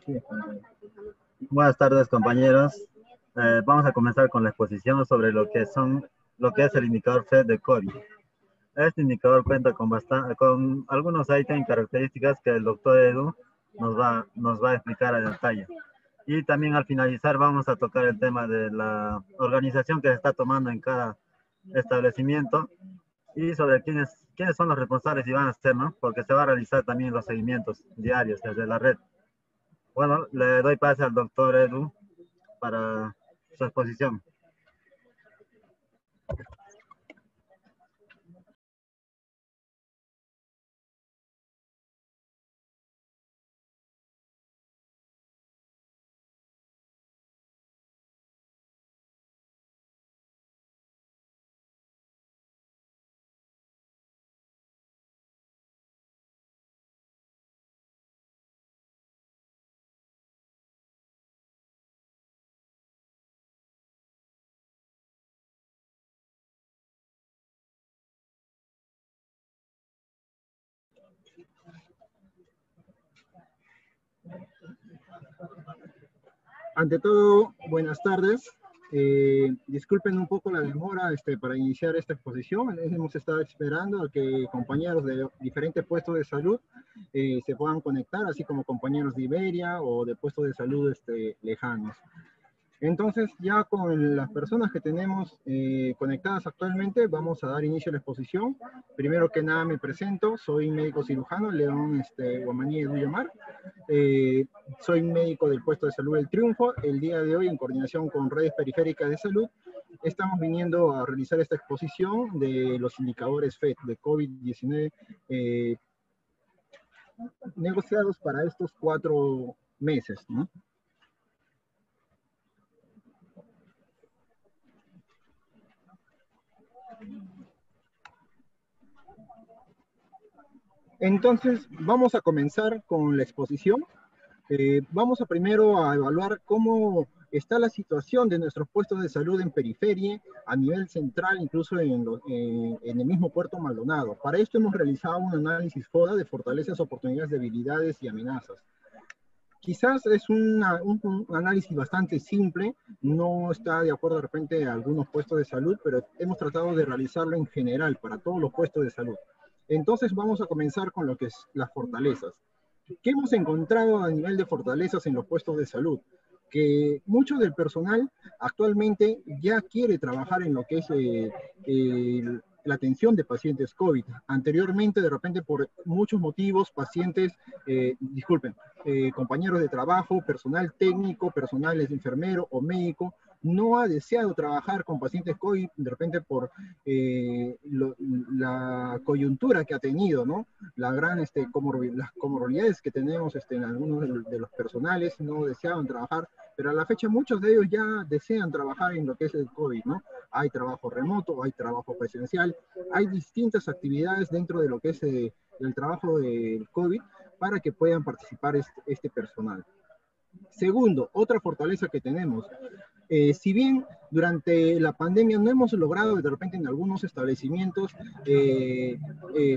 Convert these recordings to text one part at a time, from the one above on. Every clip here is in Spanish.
Sí. Buenas tardes, compañeros. Vamos a comenzar con la exposición sobre lo que es el indicador FED de COVID. Este indicador cuenta con algunos ítems y características que el doctor Edu nos va a explicar a detalle. Y también al finalizar vamos a tocar el tema de la organización que se está tomando en cada establecimiento y sobre quiénes son los responsables y van a ser, ¿no? Porque se va a realizar también los seguimientos diarios desde la red. Bueno, le doy pase al doctor Edu para su exposición. Ante todo, buenas tardes. Disculpen un poco la demora para iniciar esta exposición. Hemos estado esperando a que compañeros de diferentes puestos de salud se puedan conectar, así como compañeros de Iberia o de puestos de salud lejanos. Entonces, ya con las personas que tenemos conectadas actualmente, vamos a dar inicio a la exposición. Primero que nada me presento, soy médico cirujano, León Guamaní Edu Yamar. Soy médico del puesto de salud El Triunfo. El día de hoy, en coordinación con redes periféricas de salud, estamos viniendo a realizar esta exposición de los indicadores FED de COVID-19 negociados para estos 4 meses, ¿no? Entonces, vamos a comenzar con la exposición. Vamos a primero a evaluar cómo está la situación de nuestros puestos de salud en periferia, a nivel central, incluso en el mismo Puerto Maldonado. Para esto hemos realizado un análisis FODA de fortalezas, oportunidades, debilidades y amenazas. Quizás es un análisis bastante simple, no está de acuerdo de repente a algunos puestos de salud, pero hemos tratado de realizarlo en general para todos los puestos de salud. Entonces vamos a comenzar con lo que es las fortalezas. ¿Qué hemos encontrado a nivel de fortalezas en los puestos de salud? Que mucho del personal actualmente ya quiere trabajar en lo que es la atención de pacientes COVID. Anteriormente, de repente, por muchos motivos, pacientes, compañeros de trabajo, personal técnico, personal enfermero o médico, no ha deseado trabajar con pacientes COVID, de repente por la coyuntura que ha tenido, ¿no? La gran, las comorbilidades que tenemos en algunos de los personales no deseaban trabajar, pero a la fecha muchos de ellos ya desean trabajar en lo que es el COVID, ¿no? Hay trabajo remoto, hay trabajo presencial, hay distintas actividades dentro de lo que es el trabajo del COVID para que puedan participar este personal. Segundo, otra fortaleza que tenemos, si bien durante la pandemia no hemos logrado de repente en algunos establecimientos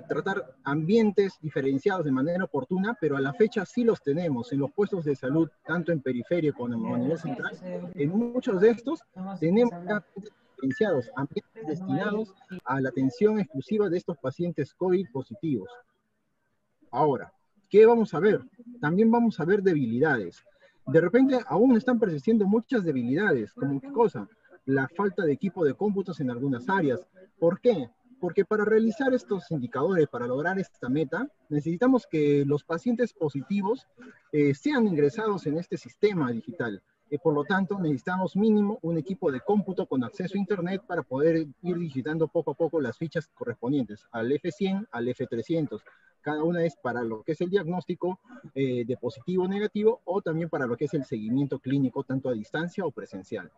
tratar ambientes diferenciados de manera oportuna, pero a la fecha sí los tenemos en los puestos de salud, tanto en periferia como a nivel central. En muchos de estos tenemos diferenciados, ambientes destinados a la atención exclusiva de estos pacientes COVID positivos. Ahora, ¿qué vamos a ver? También vamos a ver debilidades. De repente aún están persistiendo muchas debilidades, como qué cosa, la falta de equipo de cómputos en algunas áreas. ¿Por qué? Porque para realizar estos indicadores, para lograr esta meta, necesitamos que los pacientes positivos sean ingresados en este sistema digital. Por lo tanto, necesitamos mínimo un equipo de cómputo con acceso a Internet para poder ir digitando poco a poco las fichas correspondientes al F100, al F300. Cada una es para lo que es el diagnóstico de positivo o negativo, o también para lo que es el seguimiento clínico, tanto a distancia o presencial.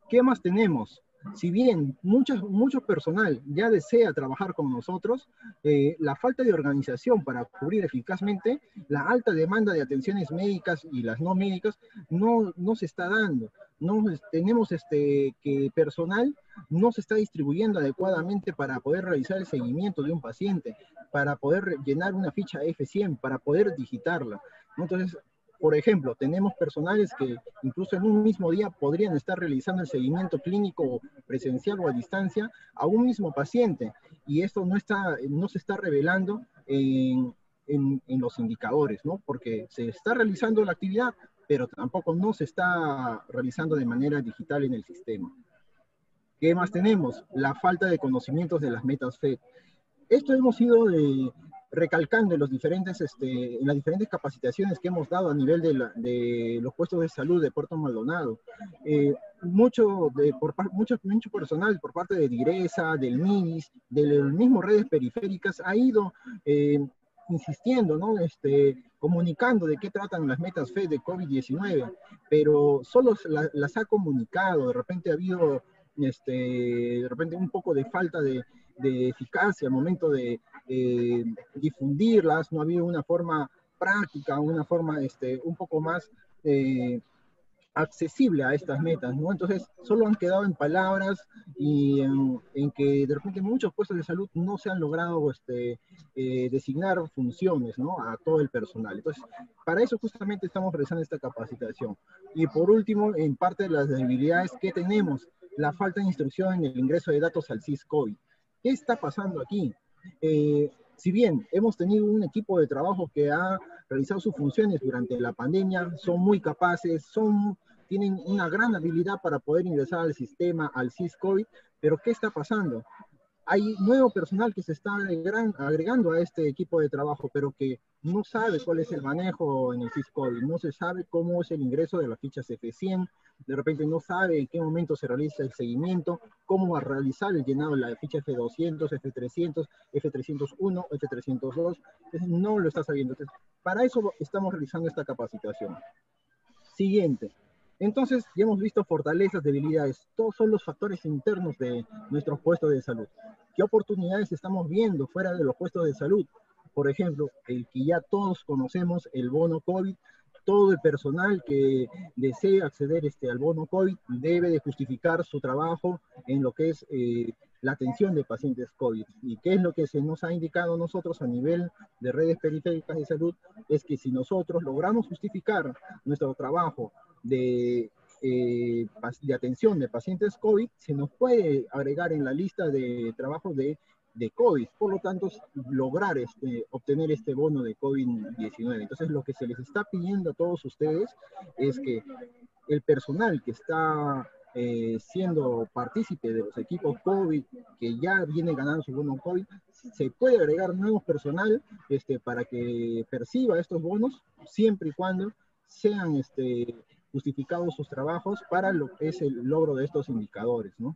¿Qué más tenemos? Si bien mucho personal ya desea trabajar con nosotros, la falta de organización para cubrir eficazmente la alta demanda de atenciones médicas y las no médicas no se está dando. No tenemos que personal no se está distribuyendo adecuadamente para poder realizar el seguimiento de un paciente, para poder llenar una ficha F100, para poder digitarla. Entonces, Por ejemplo, tenemos personales que incluso en un mismo día podrían estar realizando el seguimiento clínico presencial o a distancia a un mismo paciente, y esto no se está revelando en los indicadores, ¿no? Porque se está realizando la actividad, pero tampoco no se está realizando de manera digital en el sistema. ¿Qué más tenemos? La falta de conocimientos de las metas FED. Esto hemos ido recalcando en, en las diferentes capacitaciones que hemos dado a nivel de los puestos de salud de Puerto Maldonado. Mucho personal por parte de DIGRESA, del MINIS, del mismo redes periféricas, ha ido insistiendo, ¿no? Comunicando de qué tratan las metas FED de COVID-19, pero solo las ha comunicado. De repente ha habido un poco de falta de eficacia al momento de difundirlas. No ha habido una forma práctica, una forma un poco más accesible a estas metas, ¿no? Entonces, solo han quedado en palabras y en que de repente muchos puestos de salud no se han logrado designar funciones, ¿no? A todo el personal. Entonces, para eso justamente estamos realizando esta capacitación. Y por último, en parte de las debilidades que tenemos, la falta de instrucción en el ingreso de datos al SIS-COVID. ¿Qué está pasando aquí? Si bien hemos tenido un equipo de trabajo que ha realizado sus funciones durante la pandemia, son muy capaces, tienen una gran habilidad para poder ingresar al sistema, al SIS-COVID, pero ¿qué está pasando? Hay nuevo personal que se está agregando a este equipo de trabajo, pero que no sabe cuál es el manejo en el SIS-COVID, no se sabe cómo es el ingreso de las fichas F100, de repente no sabe en qué momento se realiza el seguimiento, cómo va a realizar el llenado de la ficha F200, F300, F301, F302, entonces no lo está sabiendo. Entonces, para eso estamos realizando esta capacitación. Siguiente. Entonces, ya hemos visto fortalezas, debilidades, todos son los factores internos de nuestros puestos de salud. ¿Qué oportunidades estamos viendo fuera de los puestos de salud? Por ejemplo, el que ya todos conocemos, el bono COVID. Todo el personal que desee acceder al bono COVID debe de justificar su trabajo en lo que es la atención de pacientes COVID. ¿Y qué es lo que se nos ha indicado a nosotros a nivel de redes periféricas de salud? Es que si nosotros logramos justificar nuestro trabajo de atención de pacientes COVID, se nos puede agregar en la lista de trabajo de COVID, por lo tanto, lograr obtener este bono de COVID-19. Entonces, lo que se les está pidiendo a todos ustedes es que el personal que está siendo partícipe de los equipos COVID, que ya viene ganando su bono COVID, se puede agregar nuevo personal para que perciba estos bonos, siempre y cuando sean justificados sus trabajos para lo que es el logro de estos indicadores, ¿no?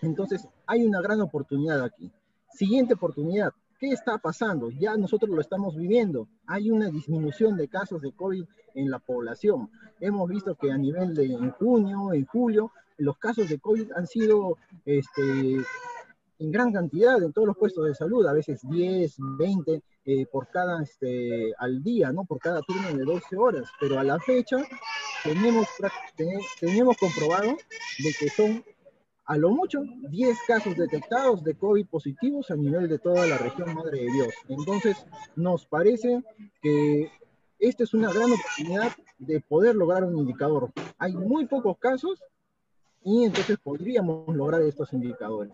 Entonces, hay una gran oportunidad aquí. Siguiente oportunidad. ¿Qué está pasando? Ya nosotros lo estamos viviendo. Hay una disminución de casos de COVID en la población. Hemos visto que a nivel de en junio, en julio, los casos de COVID han sido en gran cantidad en todos los puestos de salud, a veces 10, 20 por cada, al día, ¿no? Por cada turno de 12 horas. Pero a la fecha tenemos comprobado de que son a lo mucho 10 casos detectados de COVID positivos a nivel de toda la región Madre de Dios. Entonces, nos parece que esta es una gran oportunidad de poder lograr un indicador. Hay muy pocos casos y entonces podríamos lograr estos indicadores.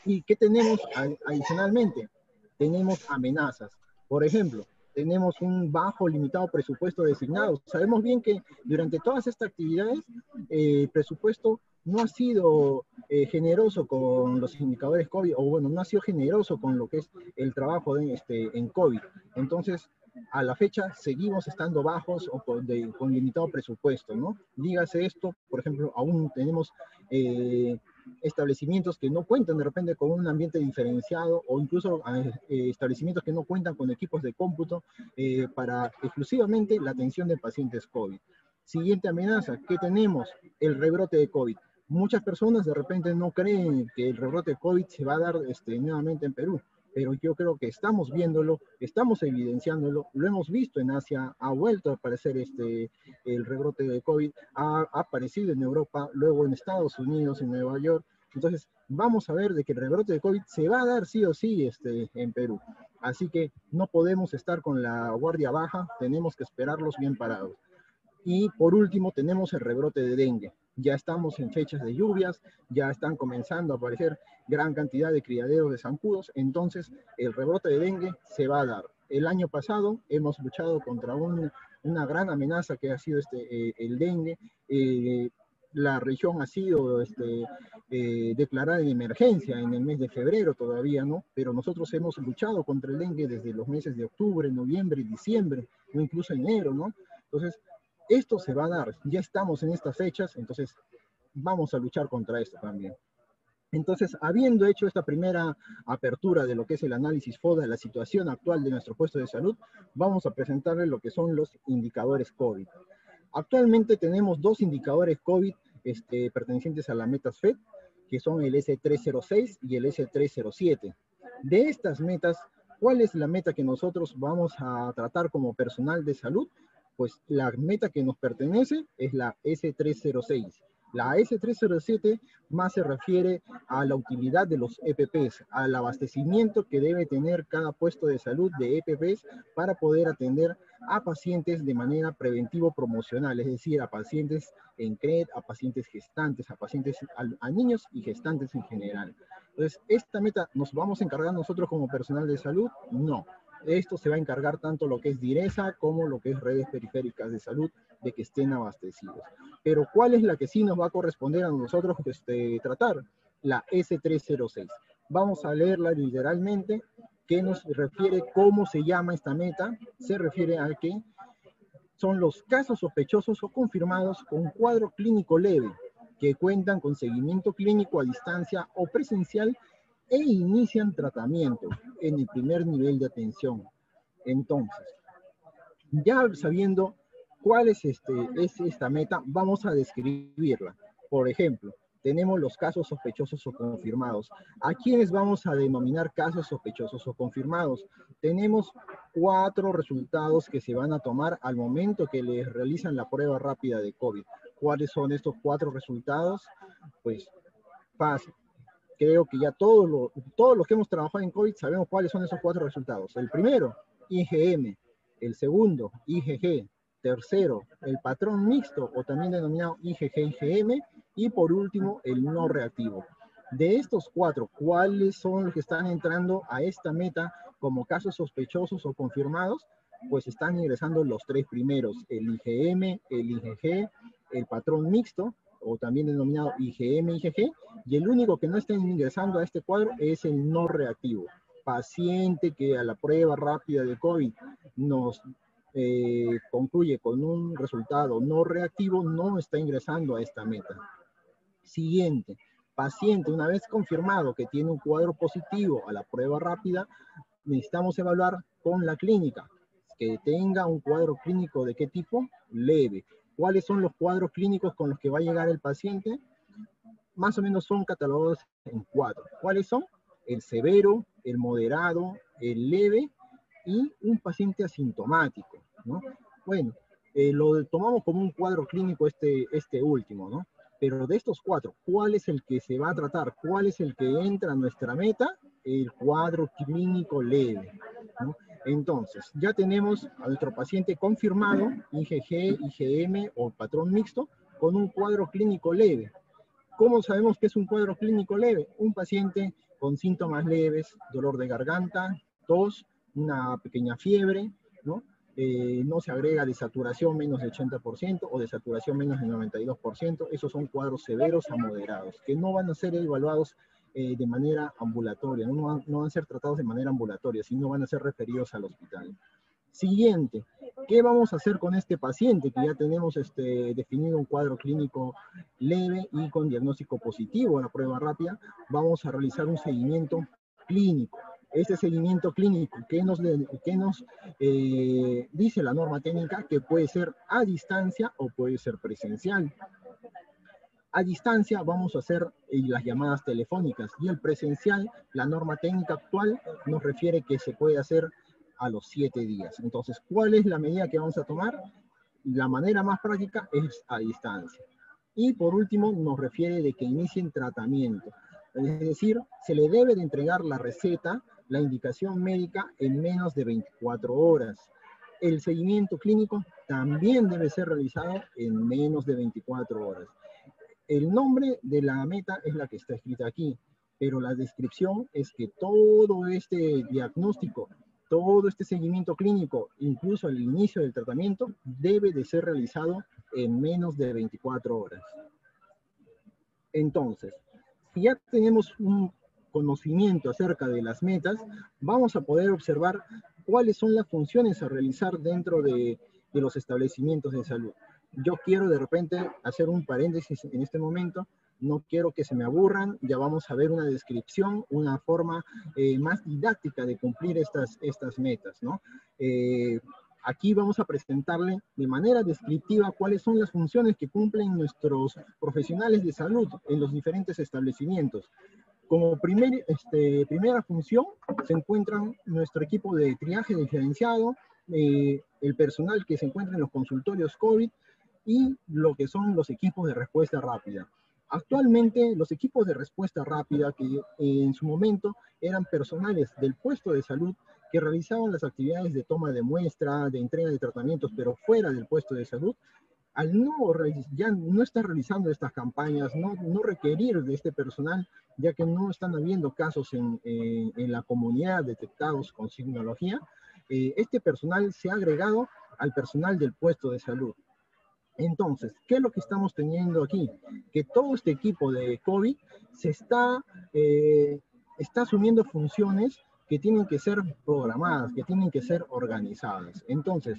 ¿Y qué tenemos adicionalmente? Tenemos amenazas. Por ejemplo, tenemos un bajo limitado presupuesto designado. Sabemos bien que durante todas estas actividades el presupuesto no ha sido generoso con los indicadores COVID, o bueno, no ha sido generoso con lo que es el trabajo en COVID. Entonces, a la fecha seguimos estando bajos o con limitado presupuesto, ¿no? Dígase esto, por ejemplo, aún tenemos establecimientos que no cuentan de repente con un ambiente diferenciado, o incluso establecimientos que no cuentan con equipos de cómputo para exclusivamente la atención de pacientes COVID. Siguiente amenaza, ¿qué tenemos? El rebrote de COVID. Muchas personas de repente no creen que el rebrote de COVID se va a dar nuevamente en Perú, pero yo creo que estamos viéndolo, estamos evidenciándolo, lo hemos visto en Asia, ha vuelto a aparecer el rebrote de COVID, ha aparecido en Europa, luego en Estados Unidos, en Nueva York, Entonces, vamos a ver de que el rebrote de COVID se va a dar sí o sí en Perú. Así que no podemos estar con la guardia baja, tenemos que esperarlos bien parados. Y por último, tenemos el rebrote de dengue. Ya estamos en fechas de lluvias, ya están comenzando a aparecer gran cantidad de criaderos de zancudos, entonces el rebrote de dengue se va a dar. El año pasado hemos luchado contra una gran amenaza que ha sido el dengue. La región ha sido declarada en emergencia en el mes de febrero todavía, ¿no? Pero nosotros hemos luchado contra el dengue desde los meses de octubre, noviembre, diciembre, o incluso enero, ¿no? Entonces, esto se va a dar, ya estamos en estas fechas, entonces vamos a luchar contra esto también. Entonces, habiendo hecho esta primera apertura de lo que es el análisis FODA de la situación actual de nuestro puesto de salud, vamos a presentarles lo que son los indicadores COVID. Actualmente tenemos dos indicadores COVID pertenecientes a la MetasFed, que son el S306 y el S307. De estas metas, ¿cuál es la meta que nosotros vamos a tratar como personal de salud? Pues la meta que nos pertenece es la S306. La S307 más se refiere a la utilidad de los EPPs, al abastecimiento que debe tener cada puesto de salud de EPPs para poder atender a pacientes de manera preventivo-promocional, es decir, a pacientes en CRED, a pacientes gestantes, a niños y gestantes en general. Entonces, ¿esta meta nos vamos a encargar nosotros como personal de salud? No. Esto se va a encargar tanto lo que es DIRESA como lo que es redes periféricas de salud de que estén abastecidos. Pero ¿cuál es la que sí nos va a corresponder a nosotros tratar? La S306. Vamos a leerla literalmente, que nos refiere cómo se llama esta meta. Se refiere a que son los casos sospechosos o confirmados con cuadro clínico leve, que cuentan con seguimiento clínico a distancia o presencial e inician tratamiento en el primer nivel de atención. Entonces, ya sabiendo cuál es esta meta, vamos a describirla. Por ejemplo, tenemos los casos sospechosos o confirmados. ¿A quiénes vamos a denominar casos sospechosos o confirmados? Tenemos 4 resultados que se van a tomar al momento que les realizan la prueba rápida de COVID. ¿Cuáles son estos 4 resultados? Pues fácil. Creo que ya todos los que hemos trabajado en COVID sabemos cuáles son esos 4 resultados. El primero, IgM. El segundo, IgG. Tercero, el patrón mixto o también denominado IgG-IgM. Y por último, el no reactivo. De estos 4, ¿cuáles son los que están entrando a esta meta como casos sospechosos o confirmados? Pues están ingresando los 3 primeros, el IgM, el IgG, el patrón mixto, o también denominado IgM-IgG, y el único que no está ingresando a este cuadro es el no reactivo. Paciente que a la prueba rápida de COVID nos concluye con un resultado no reactivo, no está ingresando a esta meta. Siguiente, paciente una vez confirmado que tiene un cuadro positivo a la prueba rápida, necesitamos evaluar con la clínica, que tenga un cuadro clínico de qué tipo, leve. ¿Cuáles son los cuadros clínicos con los que va a llegar el paciente? Más o menos son catalogados en 4. ¿Cuáles son? El severo, el moderado, el leve y un paciente asintomático, ¿no? Bueno, lo tomamos como un cuadro clínico este último, ¿no? Pero de estos 4, ¿cuál es el que se va a tratar? ¿Cuál es el que entra a nuestra meta? El cuadro clínico leve, ¿no? Entonces, ya tenemos a nuestro paciente confirmado, IgG, IgM o patrón mixto, con un cuadro clínico leve. ¿Cómo sabemos que es un cuadro clínico leve? Un paciente con síntomas leves, dolor de garganta, tos, una pequeña fiebre, ¿no? No se agrega de saturación menos de 80% o de saturación menos de 92%. Esos son cuadros severos a moderados, que no van a ser evaluados de manera ambulatoria, no van a ser tratados de manera ambulatoria, sino van a ser referidos al hospital. Siguiente, ¿qué vamos a hacer con este paciente que ya tenemos definido un cuadro clínico leve y con diagnóstico positivo a la prueba rápida? Vamos a realizar un seguimiento clínico. Este seguimiento clínico, ¿qué nos dice la norma técnica? Que puede ser a distancia o puede ser presencial. A distancia vamos a hacer las llamadas telefónicas y el presencial, la norma técnica actual nos refiere que se puede hacer a los 7 días. Entonces, ¿cuál es la medida que vamos a tomar? La manera más práctica es a distancia. Y por último, nos refiere de que inicien tratamiento. Es decir, se le debe de entregar la receta, la indicación médica en menos de 24 horas. El seguimiento clínico también debe ser realizado en menos de 24 horas. El nombre de la meta es la que está escrita aquí, pero la descripción es que todo este diagnóstico, todo este seguimiento clínico, incluso al inicio del tratamiento, debe de ser realizado en menos de 24 horas. Entonces, si ya tenemos un conocimiento acerca de las metas, vamos a poder observar cuáles son las funciones a realizar dentro de los establecimientos de salud. Yo quiero de repente hacer un paréntesis en este momento, no quiero que se me aburran, ya vamos a ver una descripción, una forma más didáctica de cumplir estas metas, ¿no? Aquí vamos a presentarle de manera descriptiva cuáles son las funciones que cumplen nuestros profesionales de salud en los diferentes establecimientos. Como primera función se encuentran nuestro equipo de triaje diferenciado, el personal que se encuentra en los consultorios COVID y lo que son los equipos de respuesta rápida. Actualmente los equipos de respuesta rápida, que en su momento eran personales del puesto de salud, que realizaban las actividades de toma de muestra, de entrega de tratamientos, pero fuera del puesto de salud, al ya no estar realizando estas campañas, no requerir de este personal, ya que no están habiendo casos en la comunidad detectados con signología, este personal se ha agregado al personal del puesto de salud. Entonces, ¿qué es lo que estamos teniendo aquí? Que todo este equipo de COVID se está asumiendo funciones que tienen que ser programadas, que tienen que ser organizadas. Entonces,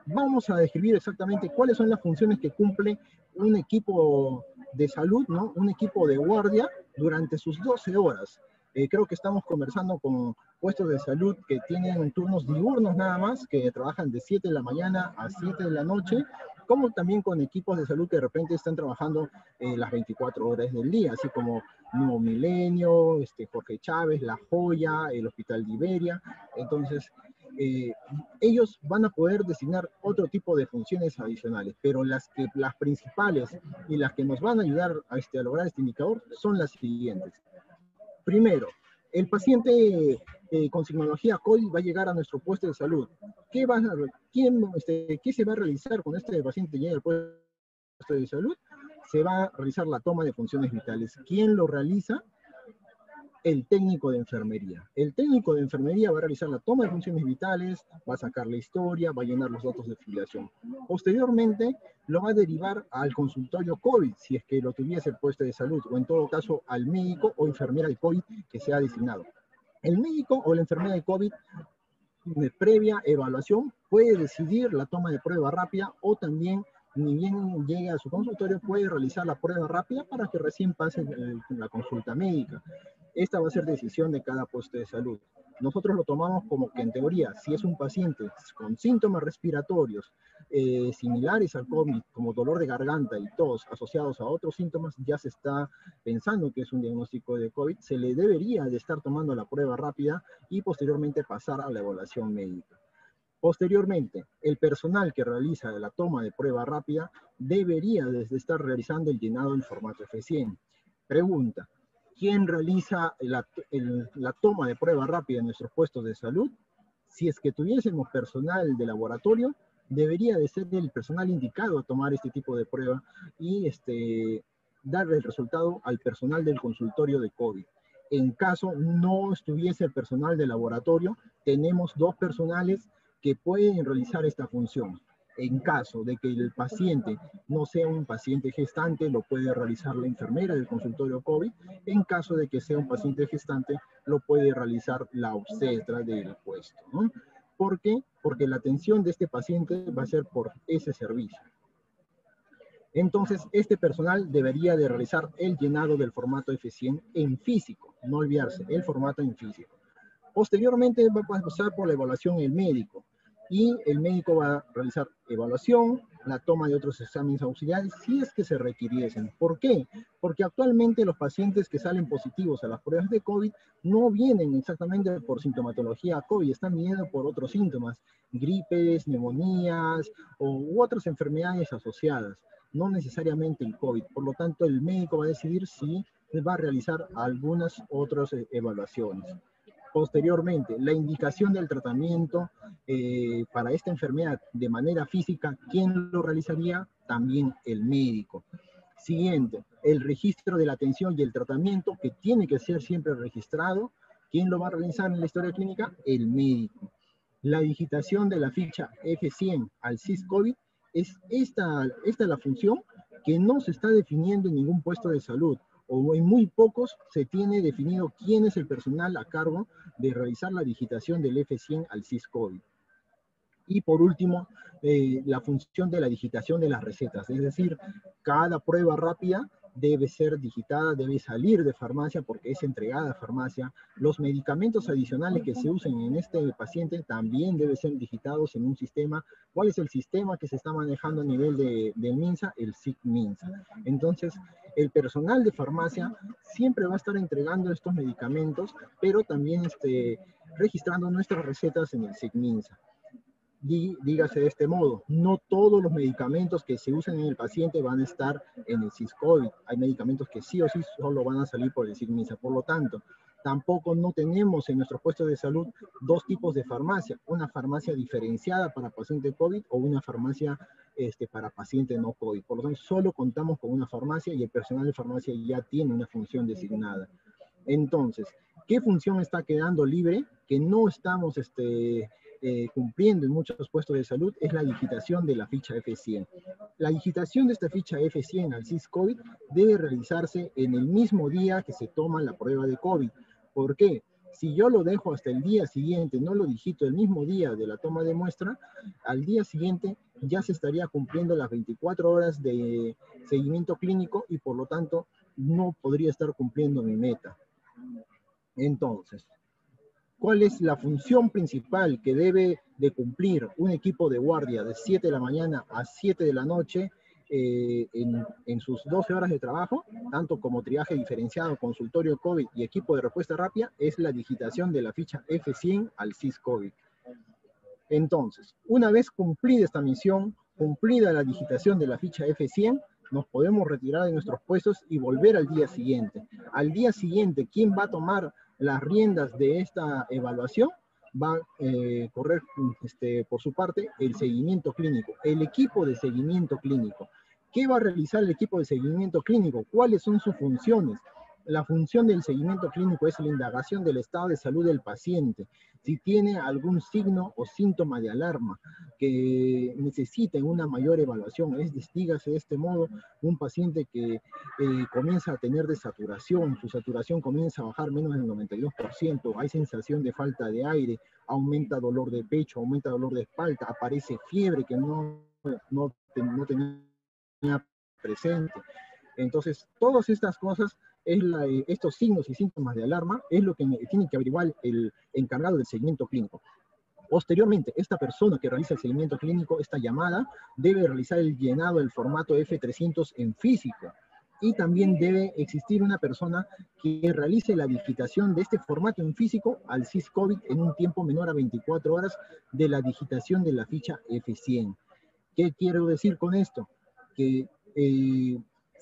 vamos a describir exactamente cuáles son las funciones que cumple un equipo de salud, ¿no? Un equipo de guardia durante sus 12 horas. Creo que estamos conversando con puestos de salud que tienen turnos diurnos nada más, que trabajan de 7 de la mañana a 7 de la noche, como también con equipos de salud que de repente están trabajando las 24 horas del día, así como Nuevo Milenio, Jorge Chávez, La Joya, el Hospital de Iberia. Entonces, ellos van a poder designar otro tipo de funciones adicionales, pero las principales y las que nos van a ayudar a lograr este indicador son las siguientes. Primero, el paciente con signología COVID va a llegar a nuestro puesto de salud. ¿Qué se va a realizar cuando este paciente llegue al puesto de salud? Se va a realizar la toma de funciones vitales. ¿Quién lo realiza? El técnico de enfermería. El técnico de enfermería va a realizar la toma de funciones vitales, va a sacar la historia, va a llenar los datos de filiación. Posteriormente, lo va a derivar al consultorio COVID, si es que lo tuviese el puesto de salud, o en todo caso al médico o enfermera de COVID que sea designado. El médico o la enfermera de COVID, previa evaluación, puede decidir la toma de prueba rápida o también, ni bien llegue a su consultorio, puede realizar la prueba rápida para que recién pase la consulta médica. Esta va a ser decisión de cada puesto de salud. Nosotros lo tomamos como que en teoría, si es un paciente con síntomas respiratorios similares al COVID, como dolor de garganta y tos asociados a otros síntomas, ya se está pensando que es un diagnóstico de COVID, se le debería de estar tomando la prueba rápida y posteriormente pasar a la evaluación médica. Posteriormente, el personal que realiza la toma de prueba rápida debería de estar realizando el llenado del formato F100. Pregunta: ¿quién realiza la toma de prueba rápida en nuestros puestos de salud? Si es que tuviésemos personal de laboratorio, debería de ser el personal indicado a tomar este tipo de prueba y darle el resultado al personal del consultorio de COVID. En caso no estuviese el personal de laboratorio, tenemos dos personales que pueden realizar esta función. En caso de que el paciente no sea un paciente gestante, lo puede realizar la enfermera del consultorio COVID. En caso de que sea un paciente gestante, lo puede realizar la obstetra del puesto, ¿no? ¿Por qué? Porque la atención de este paciente va a ser por ese servicio. Entonces, este personal debería de realizar el llenado del formato F100 en físico, no olvidarse, el formato en físico. Posteriormente va a pasar por la evaluación el médico, y el médico va a realizar evaluación, la toma de otros exámenes auxiliares, si es que se requiriesen. ¿Por qué? Porque actualmente los pacientes que salen positivos a las pruebas de COVID no vienen exactamente por sintomatología COVID, están viniendo por otros síntomas, gripes, neumonías u otras enfermedades asociadas. no necesariamente el COVID. Por lo tanto, el médico va a decidir si va a realizar algunas otras evaluaciones. Posteriormente, la indicación del tratamiento para esta enfermedad de manera física, ¿quién lo realizaría? También el médico. Siguiente, el registro de la atención y el tratamiento, que tiene que ser siempre registrado. ¿Quién lo va a realizar en la historia clínica? El médico. La digitación de la ficha F100 al SIS-COVID es esta la función que no se está definiendo en ningún puesto de salud, o en muy pocos se tiene definido quién es el personal a cargo de realizar la digitación del F100 al SIS-COVID. Y por último, la función de la digitación de las recetas, es decir, cada prueba rápida debe ser digitada, debe salir de farmacia porque es entregada a farmacia. Los medicamentos adicionales que se usen en este paciente también deben ser digitados en un sistema. ¿Cuál es el sistema que se está manejando a nivel del MINSA? El SIG-MINSA. Entonces, el personal de farmacia siempre va a estar entregando estos medicamentos, pero también registrando nuestras recetas en el SIG-MINSA. Dígase de este modo, no todos los medicamentos que se usan en el paciente van a estar en el SIS-COVID. Hay medicamentos que sí o sí solo van a salir por el SIG-MINSA. Por lo tanto, tampoco no tenemos en nuestros puestos de salud dos tipos de farmacia. Una farmacia diferenciada para paciente COVID o una farmacia para paciente no COVID. Por lo tanto, solo contamos con una farmacia y el personal de farmacia ya tiene una función designada. Entonces, ¿qué función está quedando libre? Que no estamos cumpliendo en muchos puestos de salud, es la digitación de la ficha F100. La digitación de esta ficha F100 al SIS-COVID debe realizarse en el mismo día que se toma la prueba de COVID. ¿Por qué? Si yo lo dejo hasta el día siguiente, no lo digito el mismo día de la toma de muestra, al día siguiente ya se estaría cumpliendo las 24 horas de seguimiento clínico y por lo tanto no podría estar cumpliendo mi meta. Entonces, ¿cuál es la función principal que debe de cumplir un equipo de guardia de 7 de la mañana a 7 de la noche en sus 12 horas de trabajo, tanto como triaje diferenciado, consultorio COVID y equipo de respuesta rápida? Es la digitación de la ficha F100 al SIS-COVID. Entonces, una vez cumplida esta misión, cumplida la digitación de la ficha F100, nos podemos retirar de nuestros puestos y volver al día siguiente. Al día siguiente, ¿quién va a tomar las riendas de esta evaluación? Va a correr por su parte el seguimiento clínico, el equipo de seguimiento clínico. ¿Qué va a realizar el equipo de seguimiento clínico? ¿Cuáles son sus funciones? La función del seguimiento clínico es la indagación del estado de salud del paciente, si tiene algún signo o síntoma de alarma que necesiten una mayor evaluación. Dígase de este modo, un paciente que comienza a tener desaturación, su saturación comienza a bajar menos del 92%, hay sensación de falta de aire, aumenta dolor de pecho, aumenta dolor de espalda, aparece fiebre que no tenía presente. Entonces, todas estas cosas, estos signos y síntomas de alarma, es lo que tiene que averiguar el encargado del seguimiento clínico. Posteriormente, esta persona que realiza el seguimiento clínico, esta llamada, debe realizar el llenado del formato F300 en físico. Y también debe existir una persona que realice la digitación de este formato en físico al SIS-COVID en un tiempo menor a 24 horas de la digitación de la ficha F100. ¿Qué quiero decir con esto? Que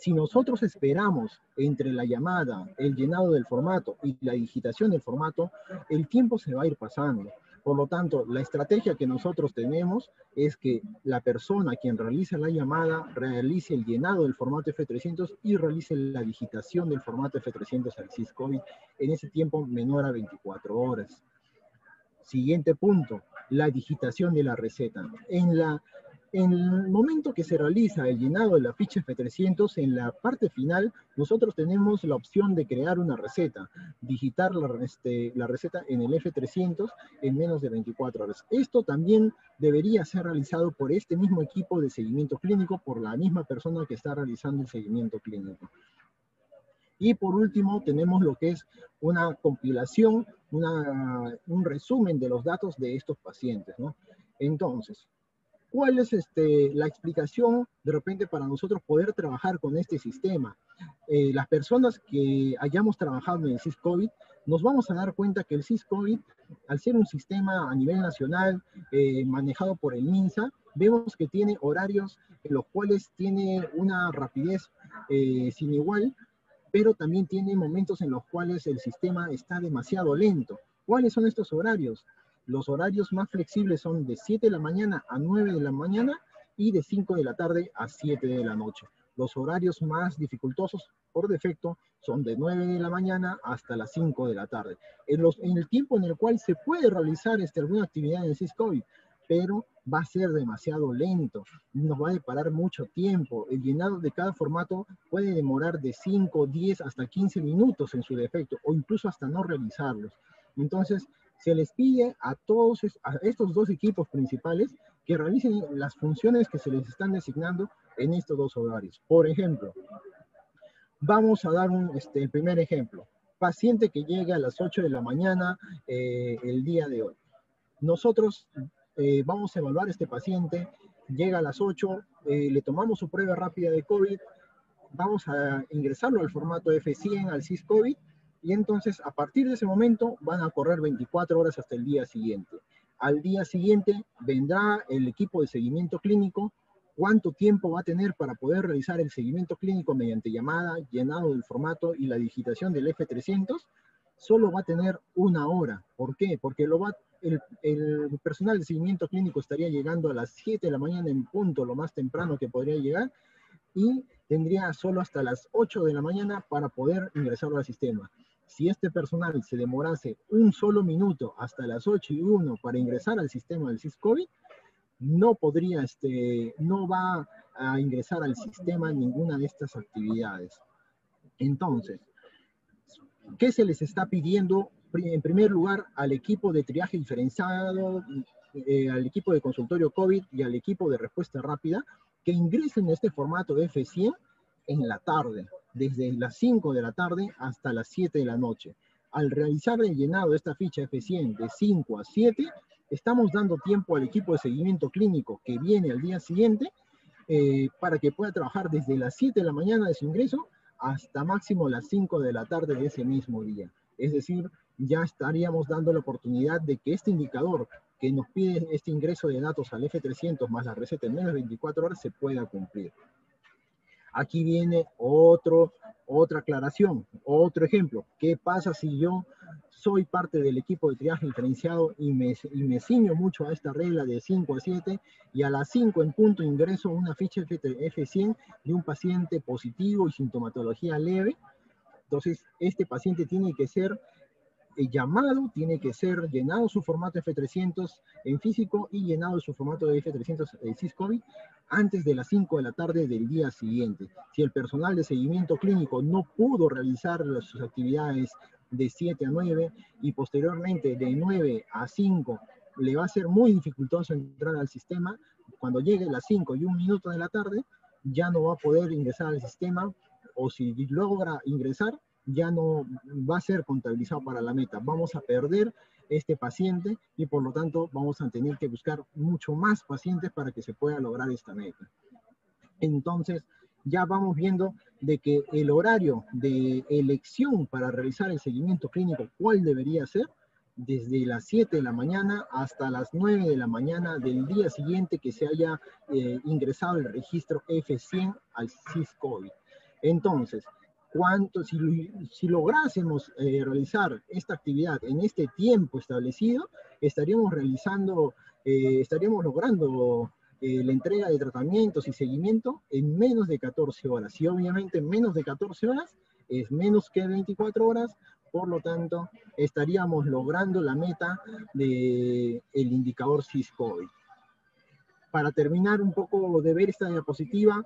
si nosotros esperamos entre la llamada, el llenado del formato y la digitación del formato, el tiempo se va a ir pasando. Por lo tanto, la estrategia que nosotros tenemos es que la persona quien realiza la llamada realice el llenado del formato F300 y realice la digitación del formato F300 al SIS-COVID en ese tiempo menor a 24 horas. Siguiente punto, la digitación de la receta. En el momento que se realiza el llenado de la ficha F300, en la parte final, nosotros tenemos la opción de crear una receta, digitar la receta en el F300 en menos de 24 horas. Esto también debería ser realizado por este mismo equipo de seguimiento clínico, por la misma persona que está realizando el seguimiento clínico. Y por último, tenemos lo que es una compilación, un resumen de los datos de estos pacientes, ¿no? Entonces, ¿cuál es la explicación de repente para nosotros poder trabajar con este sistema? Las personas que hayamos trabajado en el SIS-COVID, nos vamos a dar cuenta que el SIS-COVID, al ser un sistema a nivel nacional manejado por el MINSA, vemos que tiene horarios en los cuales tiene una rapidez sin igual, pero también tiene momentos en los cuales el sistema está demasiado lento. ¿Cuáles son estos horarios? Los horarios más flexibles son de 7 de la mañana a 9 de la mañana y de 5 de la tarde a 7 de la noche. Los horarios más dificultosos por defecto son de 9 de la mañana hasta las 5 de la tarde. En el tiempo en el cual se puede realizar alguna actividad en el SysCovid, pero va a ser demasiado lento, nos va a deparar mucho tiempo. El llenado de cada formato puede demorar de 5, 10 hasta 15 minutos en su defecto, o incluso hasta no realizarlos. Entonces, se les pide a todos a estos dos equipos principales que realicen las funciones que se les están designando en estos dos horarios. Por ejemplo, vamos a dar el primer ejemplo. Paciente que llega a las 8 de la mañana el día de hoy. Nosotros vamos a evaluar a este paciente, llega a las 8, le tomamos su prueba rápida de COVID, vamos a ingresarlo al formato F100, al SysCovid, y entonces a partir de ese momento van a correr 24 horas hasta el día siguiente. Al día siguiente vendrá el equipo de seguimiento clínico, cuánto tiempo va a tener para poder realizar el seguimiento clínico mediante llamada, llenado del formato y la digitación del F300, solo va a tener 1 hora. ¿Por qué? Porque el personal de seguimiento clínico estaría llegando a las 7 de la mañana en punto, lo más temprano que podría llegar, y tendría solo hasta las 8 de la mañana para poder ingresarlo al sistema. Si este personal se demorase un solo minuto hasta las 8:01 para ingresar al sistema del SysCovid, no podría, no va a ingresar al sistema ninguna de estas actividades. Entonces, ¿qué se les está pidiendo? En primer lugar, al equipo de triaje diferenciado, al equipo de consultorio COVID y al equipo de respuesta rápida, que ingresen a este formato de F100 en la tarde, desde las 5 de la tarde hasta las 7 de la noche. Al realizar el llenado de esta ficha F100 de 5 a 7, estamos dando tiempo al equipo de seguimiento clínico que viene al día siguiente para que pueda trabajar desde las 7 de la mañana de su ingreso hasta máximo las 5 de la tarde de ese mismo día. Es decir, ya estaríamos dando la oportunidad de que este indicador que nos pide este ingreso de datos al F300 más la receta en menos de 24 horas se pueda cumplir. Aquí viene otra aclaración, otro ejemplo. ¿Qué pasa si yo soy parte del equipo de triaje diferenciado y me ciño mucho a esta regla de 5 a 7 y a las 5 en punto ingreso una ficha F100 de un paciente positivo y sintomatología leve? Entonces, este paciente tiene que ser llamado, tiene que ser llenado su formato F300 en físico y llenado su formato de F300 SysCovid antes de las 5 de la tarde del día siguiente. Si el personal de seguimiento clínico no pudo realizar sus actividades de 7 a 9 y posteriormente de 9 a 5, le va a ser muy dificultoso entrar al sistema. Cuando llegue a las 5 y 1 minuto de la tarde, ya no va a poder ingresar al sistema, o si logra ingresar, ya no va a ser contabilizado para la meta. Vamos a perder este paciente y por lo tanto vamos a tener que buscar mucho más pacientes para que se pueda lograr esta meta. Entonces, ya vamos viendo de que el horario de elección para realizar el seguimiento clínico, ¿cuál debería ser? Desde las 7 de la mañana hasta las 9 de la mañana del día siguiente que se haya ingresado el registro F100 al SysCovid. Entonces, si lográsemos realizar esta actividad en este tiempo establecido, estaríamos logrando la entrega de tratamientos y seguimiento en menos de 14 horas. Y obviamente menos de 14 horas es menos que 24 horas, por lo tanto estaríamos logrando la meta del indicador SysCovid. Para terminar un poco de ver esta diapositiva,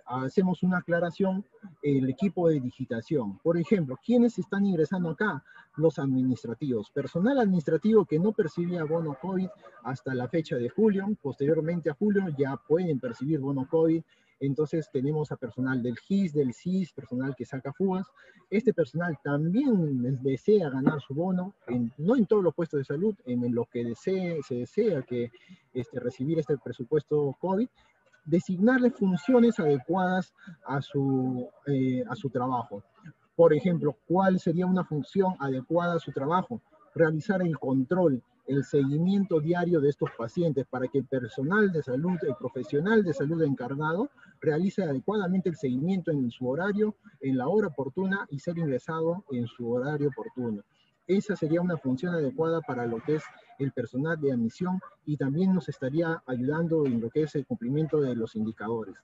hacemos una aclaración, el equipo de digitación. Por ejemplo, ¿quiénes están ingresando acá? Los administrativos. Personal administrativo que no percibía bono COVID hasta la fecha de julio. Posteriormente a julio ya pueden percibir bono COVID. Entonces tenemos a personal del GIS, del SIS, personal que saca fugas. Este personal también desea ganar su bono, no en todos los puestos de salud, en lo que se desea que recibir este presupuesto COVID, designarle funciones adecuadas a su trabajo. Por ejemplo, ¿cuál sería una función adecuada a su trabajo? Realizar el control el seguimiento diario de estos pacientes para que el personal de salud, el profesional de salud encargado, realice adecuadamente el seguimiento en su horario, en la hora oportuna y ser ingresado en su horario oportuno. Esa sería una función adecuada para lo que es el personal de admisión y también nos estaría ayudando en lo que es el cumplimiento de los indicadores.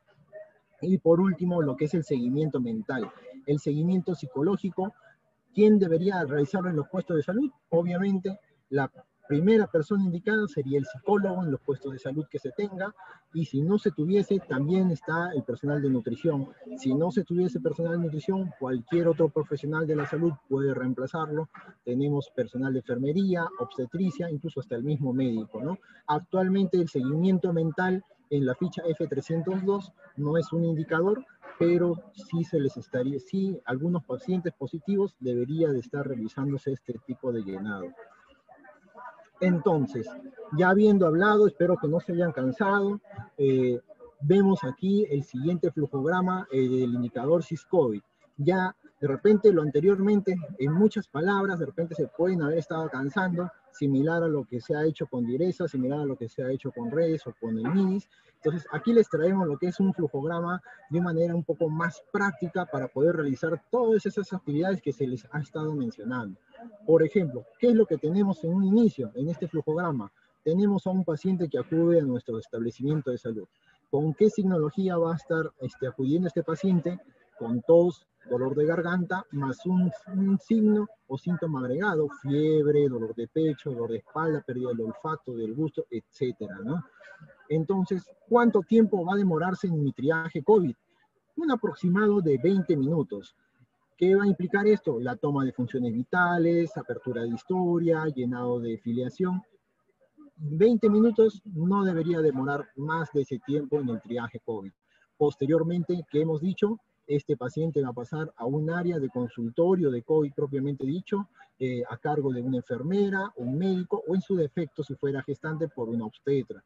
Y por último, lo que es el seguimiento mental, el seguimiento psicológico. ¿Quién debería realizarlo en los puestos de salud? Obviamente, la primera persona indicada sería el psicólogo en los puestos de salud que se tenga, y si no se tuviese, también está el personal de nutrición. Si no se tuviese personal de nutrición, cualquier otro profesional de la salud puede reemplazarlo. Tenemos personal de enfermería, obstetricia, incluso hasta el mismo médico, ¿no? Actualmente el seguimiento mental en la ficha F302 no es un indicador, pero sí sí, algunos pacientes positivos debería de estar realizándose este tipo de llenado. Entonces, ya habiendo hablado, espero que no se hayan cansado, vemos aquí el siguiente flujograma del indicador SYS-COVID. Ya de repente lo anteriormente, en muchas palabras, de repente se pueden haber estado cansando, similar a lo que se ha hecho con Direza, similar a lo que se ha hecho con redes o con el MIDIS. Entonces, aquí les traemos lo que es un flujograma de manera un poco más práctica para poder realizar todas esas actividades que se les ha estado mencionando. Por ejemplo, ¿qué es lo que tenemos en un inicio, en este flujograma? Tenemos a un paciente que acude a nuestro establecimiento de salud. ¿Con qué signología va a estar acudiendo este paciente? Con tos, dolor de garganta, más un signo o síntoma agregado, fiebre, dolor de pecho, dolor de espalda, pérdida del olfato, del gusto, etcétera, ¿no? Entonces, ¿cuánto tiempo va a demorarse en mi triaje COVID? Un aproximado de 20 minutos. ¿Qué va a implicar esto? La toma de funciones vitales, apertura de historia, llenado de filiación. 20 minutos no debería demorar más de ese tiempo en el triaje COVID. Posteriormente, ¿qué hemos dicho? Este paciente va a pasar a un área de consultorio de COVID propiamente dicho, a cargo de una enfermera, un médico, o en su defecto, si fuera gestante, por una obstetra.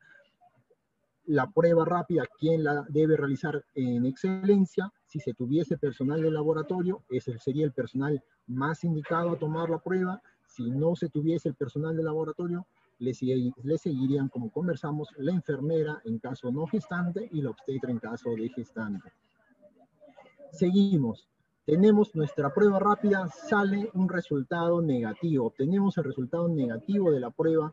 La prueba rápida, ¿quién la debe realizar en excelencia? Si se tuviese personal de laboratorio, ese sería el personal más indicado a tomar la prueba. Si no se tuviese el personal de laboratorio, le seguirían, como conversamos, la enfermera en caso no gestante y la obstetra en caso de gestante. Seguimos. Tenemos nuestra prueba rápida, sale un resultado negativo. Obtenemos el resultado negativo de la prueba.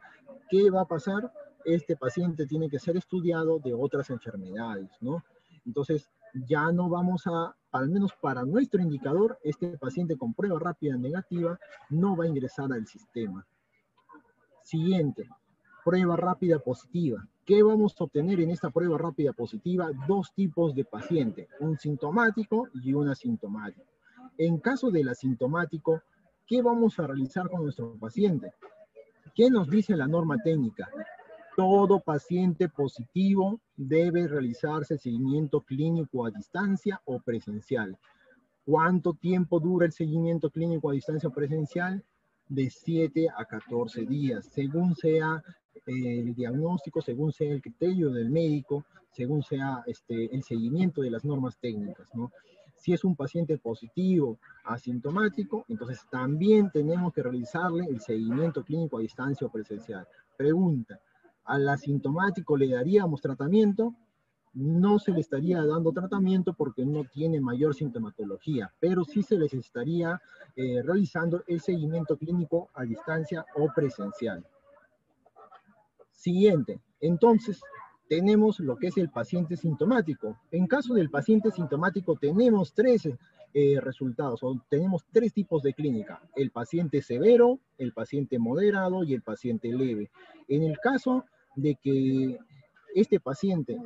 ¿Qué va a pasar? Este paciente tiene que ser estudiado de otras enfermedades, ¿no? Entonces, ya no vamos a, al menos para nuestro indicador, este paciente con prueba rápida negativa no va a ingresar al sistema. Siguiente, prueba rápida positiva. ¿Qué vamos a obtener en esta prueba rápida positiva? Dos tipos de paciente, un sintomático y un asintomático. En caso del asintomático, ¿qué vamos a realizar con nuestro paciente? ¿Qué nos dice la norma técnica? Todo paciente positivo debe realizarse seguimiento clínico a distancia o presencial. ¿Cuánto tiempo dura el seguimiento clínico a distancia o presencial? De 7 a 14 días, según sea el diagnóstico, según sea el criterio del médico, según sea el seguimiento de las normas técnicas, ¿no? Si es un paciente positivo, asintomático, entonces también tenemos que realizarle el seguimiento clínico a distancia o presencial. Pregunta, ¿al asintomático le daríamos tratamiento? No se le estaría dando tratamiento porque no tiene mayor sintomatología, pero sí se les estaría realizando el seguimiento clínico a distancia o presencial. Siguiente, entonces tenemos lo que es el paciente sintomático. En caso del paciente sintomático tenemos tres resultados, o tenemos tres tipos de clínica: el paciente severo, el paciente moderado y el paciente leve. En el caso de que este paciente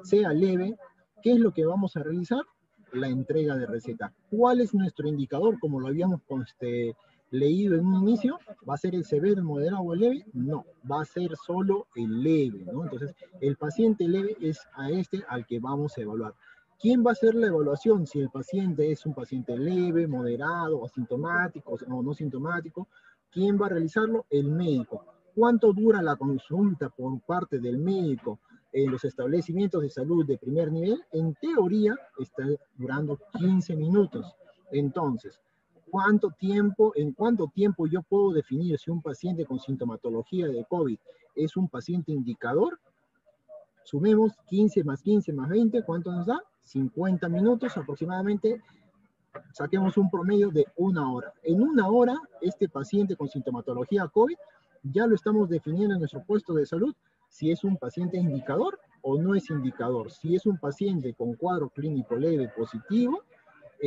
sea leve, ¿qué es lo que vamos a realizar? La entrega de receta. ¿Cuál es nuestro indicador? Como lo habíamos leído en un inicio, ¿va a ser el severo, el moderado o el leve? No, va a ser solo el leve, ¿no? Entonces, el paciente leve es a al que vamos a evaluar. ¿Quién va a hacer la evaluación? Si el paciente es un paciente leve, moderado, asintomático o no sintomático, ¿quién va a realizarlo? El médico. ¿Cuánto dura la consulta por parte del médico en los establecimientos de salud de primer nivel? En teoría está durando 15 minutos. Entonces, en cuánto tiempo yo puedo definir si un paciente con sintomatología de COVID es un paciente indicador. Sumemos 15 más 15 más 20, ¿cuánto nos da? 50 minutos aproximadamente. Saquemos un promedio de 1 hora. En 1 hora, este paciente con sintomatología COVID ya lo estamos definiendo en nuestro puesto de salud si es un paciente indicador o no es indicador. Si es un paciente con cuadro clínico leve positivo,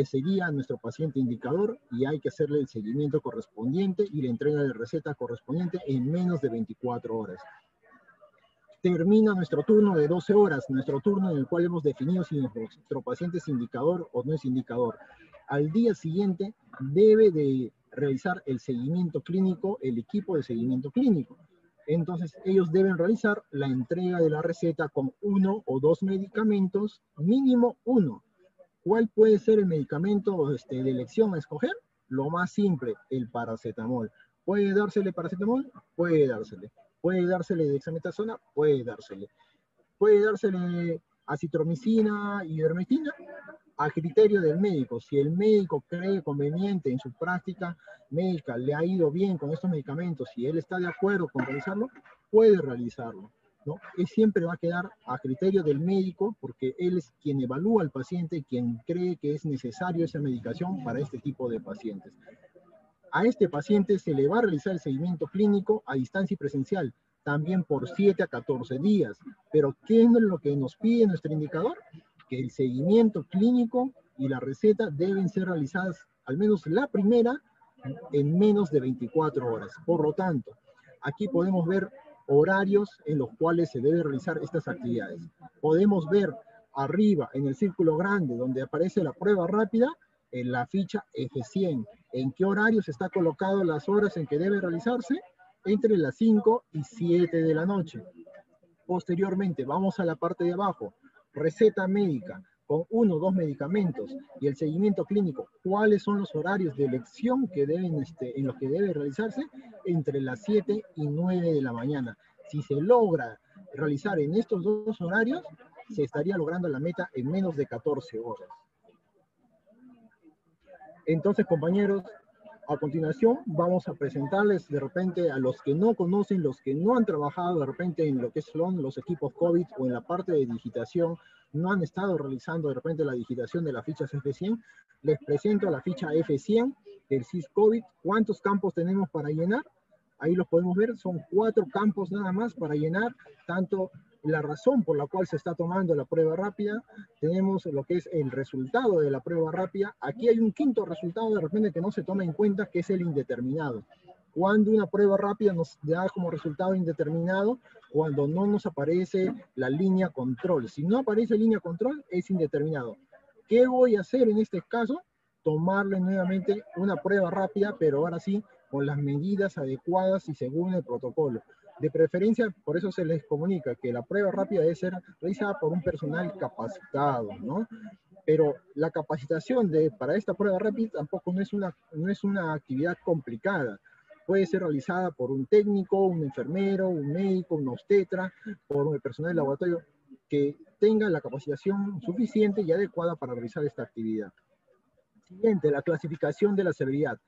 sería nuestro paciente indicador y hay que hacerle el seguimiento correspondiente y la entrega de receta correspondiente en menos de 24 horas. Termina nuestro turno de 12 horas, nuestro turno en el cual hemos definido si nuestro paciente es indicador o no es indicador. Al día siguiente debe de realizar el seguimiento clínico, el equipo de seguimiento clínico. Entonces ellos deben realizar la entrega de la receta con 1 o 2 medicamentos, mínimo 1. ¿Cuál puede ser el medicamento de elección a escoger? Lo más simple, el paracetamol. ¿Puede dársele paracetamol? Puede dársele. ¿Puede dársele dexametasona? Puede dársele. ¿Puede dársele acitromicina y ivermectina? A criterio del médico. Si el médico cree conveniente en su práctica médica, le ha ido bien con estos medicamentos, si él está de acuerdo con realizarlo, puede realizarlo, ¿no? Y siempre va a quedar a criterio del médico porque él es quien evalúa al paciente, quien cree que es necesario esa medicación para este tipo de pacientes. A este paciente se le va a realizar el seguimiento clínico a distancia y presencial, también por 7 a 14 días. Pero ¿qué es lo que nos pide nuestro indicador? Que el seguimiento clínico y la receta deben ser realizadas, al menos la primera, en menos de 24 horas. Por lo tanto, aquí podemos ver horarios en los cuales se deben realizar estas actividades. Podemos ver arriba en el círculo grande donde aparece la prueba rápida, en la ficha F100. ¿En qué horarios está colocado las horas en que debe realizarse? Entre las 5 y 7 de la noche. Posteriormente, vamos a la parte de abajo, receta médica con 1 o 2 medicamentos y el seguimiento clínico. ¿Cuáles son los horarios de elección que deben, en los que debe realizarse? Entre las 7 y 9 de la mañana. Si se logra realizar en estos 2 horarios, se estaría logrando la meta en menos de 14 horas. Entonces, compañeros, a continuación vamos a presentarles de repente a los que no conocen, los que no han trabajado de repente en lo que son los equipos COVID o en la parte de digitación, no han estado realizando de repente la digitación de las fichas F100, les presento la ficha F100 del SysCovid. ¿Cuántos campos tenemos para llenar? Ahí los podemos ver, son 4 campos nada más para llenar, tanto la razón por la cual se está tomando la prueba rápida, tenemos lo que es el resultado de la prueba rápida. Aquí hay un quinto resultado de repente que no se toma en cuenta, que es el indeterminado. Cuando una prueba rápida nos da como resultado indeterminado, cuando no nos aparece la línea control. Si no aparece línea control, es indeterminado. ¿Qué voy a hacer en este caso? Tomarle nuevamente una prueba rápida, pero ahora sí, con las medidas adecuadas y según el protocolo. De preferencia, por eso se les comunica que la prueba rápida debe ser realizada por un personal capacitado, ¿no? Pero la capacitación para esta prueba rápida tampoco no es una actividad complicada. Puede ser realizada por un técnico, un enfermero, un médico, un obstetra, por el personal de laboratorio que tenga la capacitación suficiente y adecuada para realizar esta actividad. Siguiente, la clasificación de la severidad.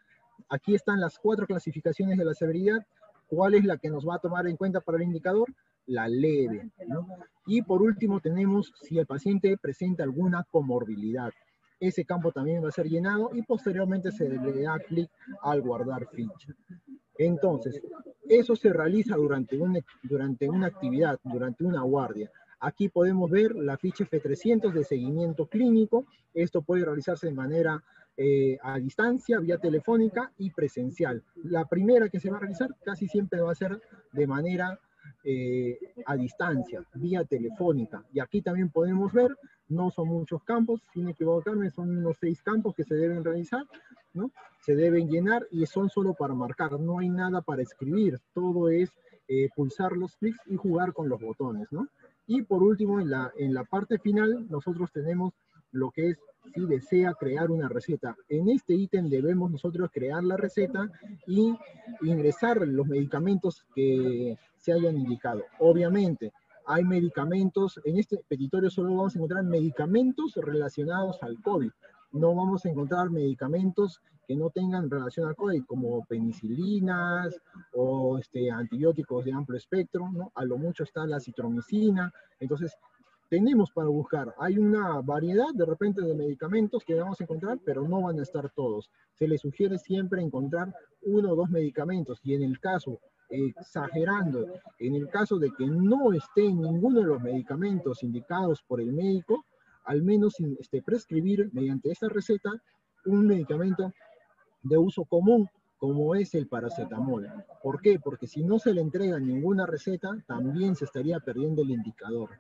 Aquí están las 4 clasificaciones de la severidad. ¿Cuál es la que nos va a tomar en cuenta para el indicador? La leve, ¿no? Y por último tenemos si el paciente presenta alguna comorbilidad. Ese campo también va a ser llenado y posteriormente se le da clic al guardar ficha. Entonces, eso se realiza durante una actividad, durante una guardia. Aquí podemos ver la ficha F300 de seguimiento clínico. Esto puede realizarse de manera a distancia, vía telefónica y presencial. La primera que se va a realizar casi siempre va a ser de manera a distancia, vía telefónica. Y aquí también podemos ver, no son muchos campos, sin equivocarme, son unos 6 campos que se deben realizar, ¿no? Se deben llenar y son solo para marcar, no hay nada para escribir, todo es pulsar los clics y jugar con los botones, ¿no? Y por último, en la parte final, nosotros tenemos lo que es si desea crear una receta. En este ítem debemos nosotros crear la receta y ingresar los medicamentos que se hayan indicado. Obviamente, hay medicamentos, en este petitorio solo vamos a encontrar medicamentos relacionados al COVID. no vamos a encontrar medicamentos que no tengan relación al COVID, como penicilinas o antibióticos de amplio espectro, ¿no? A lo mucho está la acitromicina. Entonces, tenemos para buscar. Hay una variedad de repente de medicamentos que vamos a encontrar, pero no van a estar todos. Se les sugiere siempre encontrar uno o dos medicamentos y en el caso, exagerando, en el caso de que no esté ninguno de los medicamentos indicados por el médico, al menos prescribir mediante esta receta un medicamento de uso común como es el paracetamol. ¿Por qué? Porque si no se le entrega ninguna receta, también se estaría perdiendo el indicador.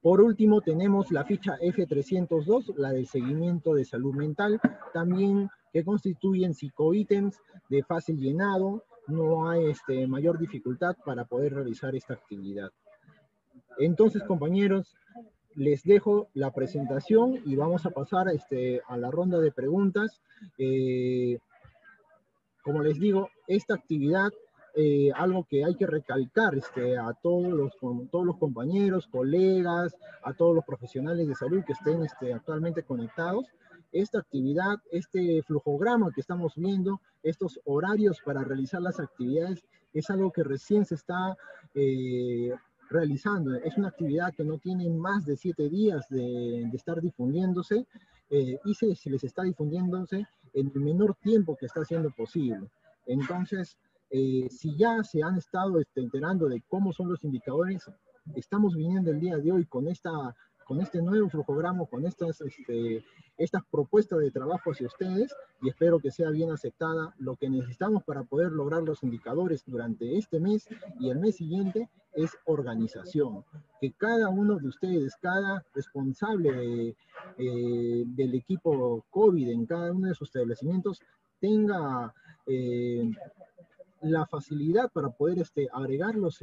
Por último, tenemos la ficha F302, la del seguimiento de salud mental, también que constituyen psicoítems de fácil llenado, no hay mayor dificultad para poder realizar esta actividad. Entonces, compañeros, les dejo la presentación y vamos a pasar a la ronda de preguntas. Como les digo, esta actividad, algo que hay que recalcar a todos los compañeros, colegas, a todos los profesionales de salud que estén actualmente conectados, esta actividad, este flujograma que estamos viendo, estos horarios para realizar las actividades, es algo que recién se está realizando. Es una actividad que no tiene más de 7 días de estar difundiéndose y se les está difundiéndose en el menor tiempo que está siendo posible. Entonces, si ya se han estado enterando de cómo son los indicadores, estamos viniendo el día de hoy con este nuevo flujograma, con estas propuestas de trabajo hacia ustedes, y espero que sea bien aceptada. Lo que necesitamos para poder lograr los indicadores durante este mes y el mes siguiente es organización. Que cada uno de ustedes, cada responsable del equipo COVID en cada uno de sus establecimientos, tenga la facilidad para poder agregarlos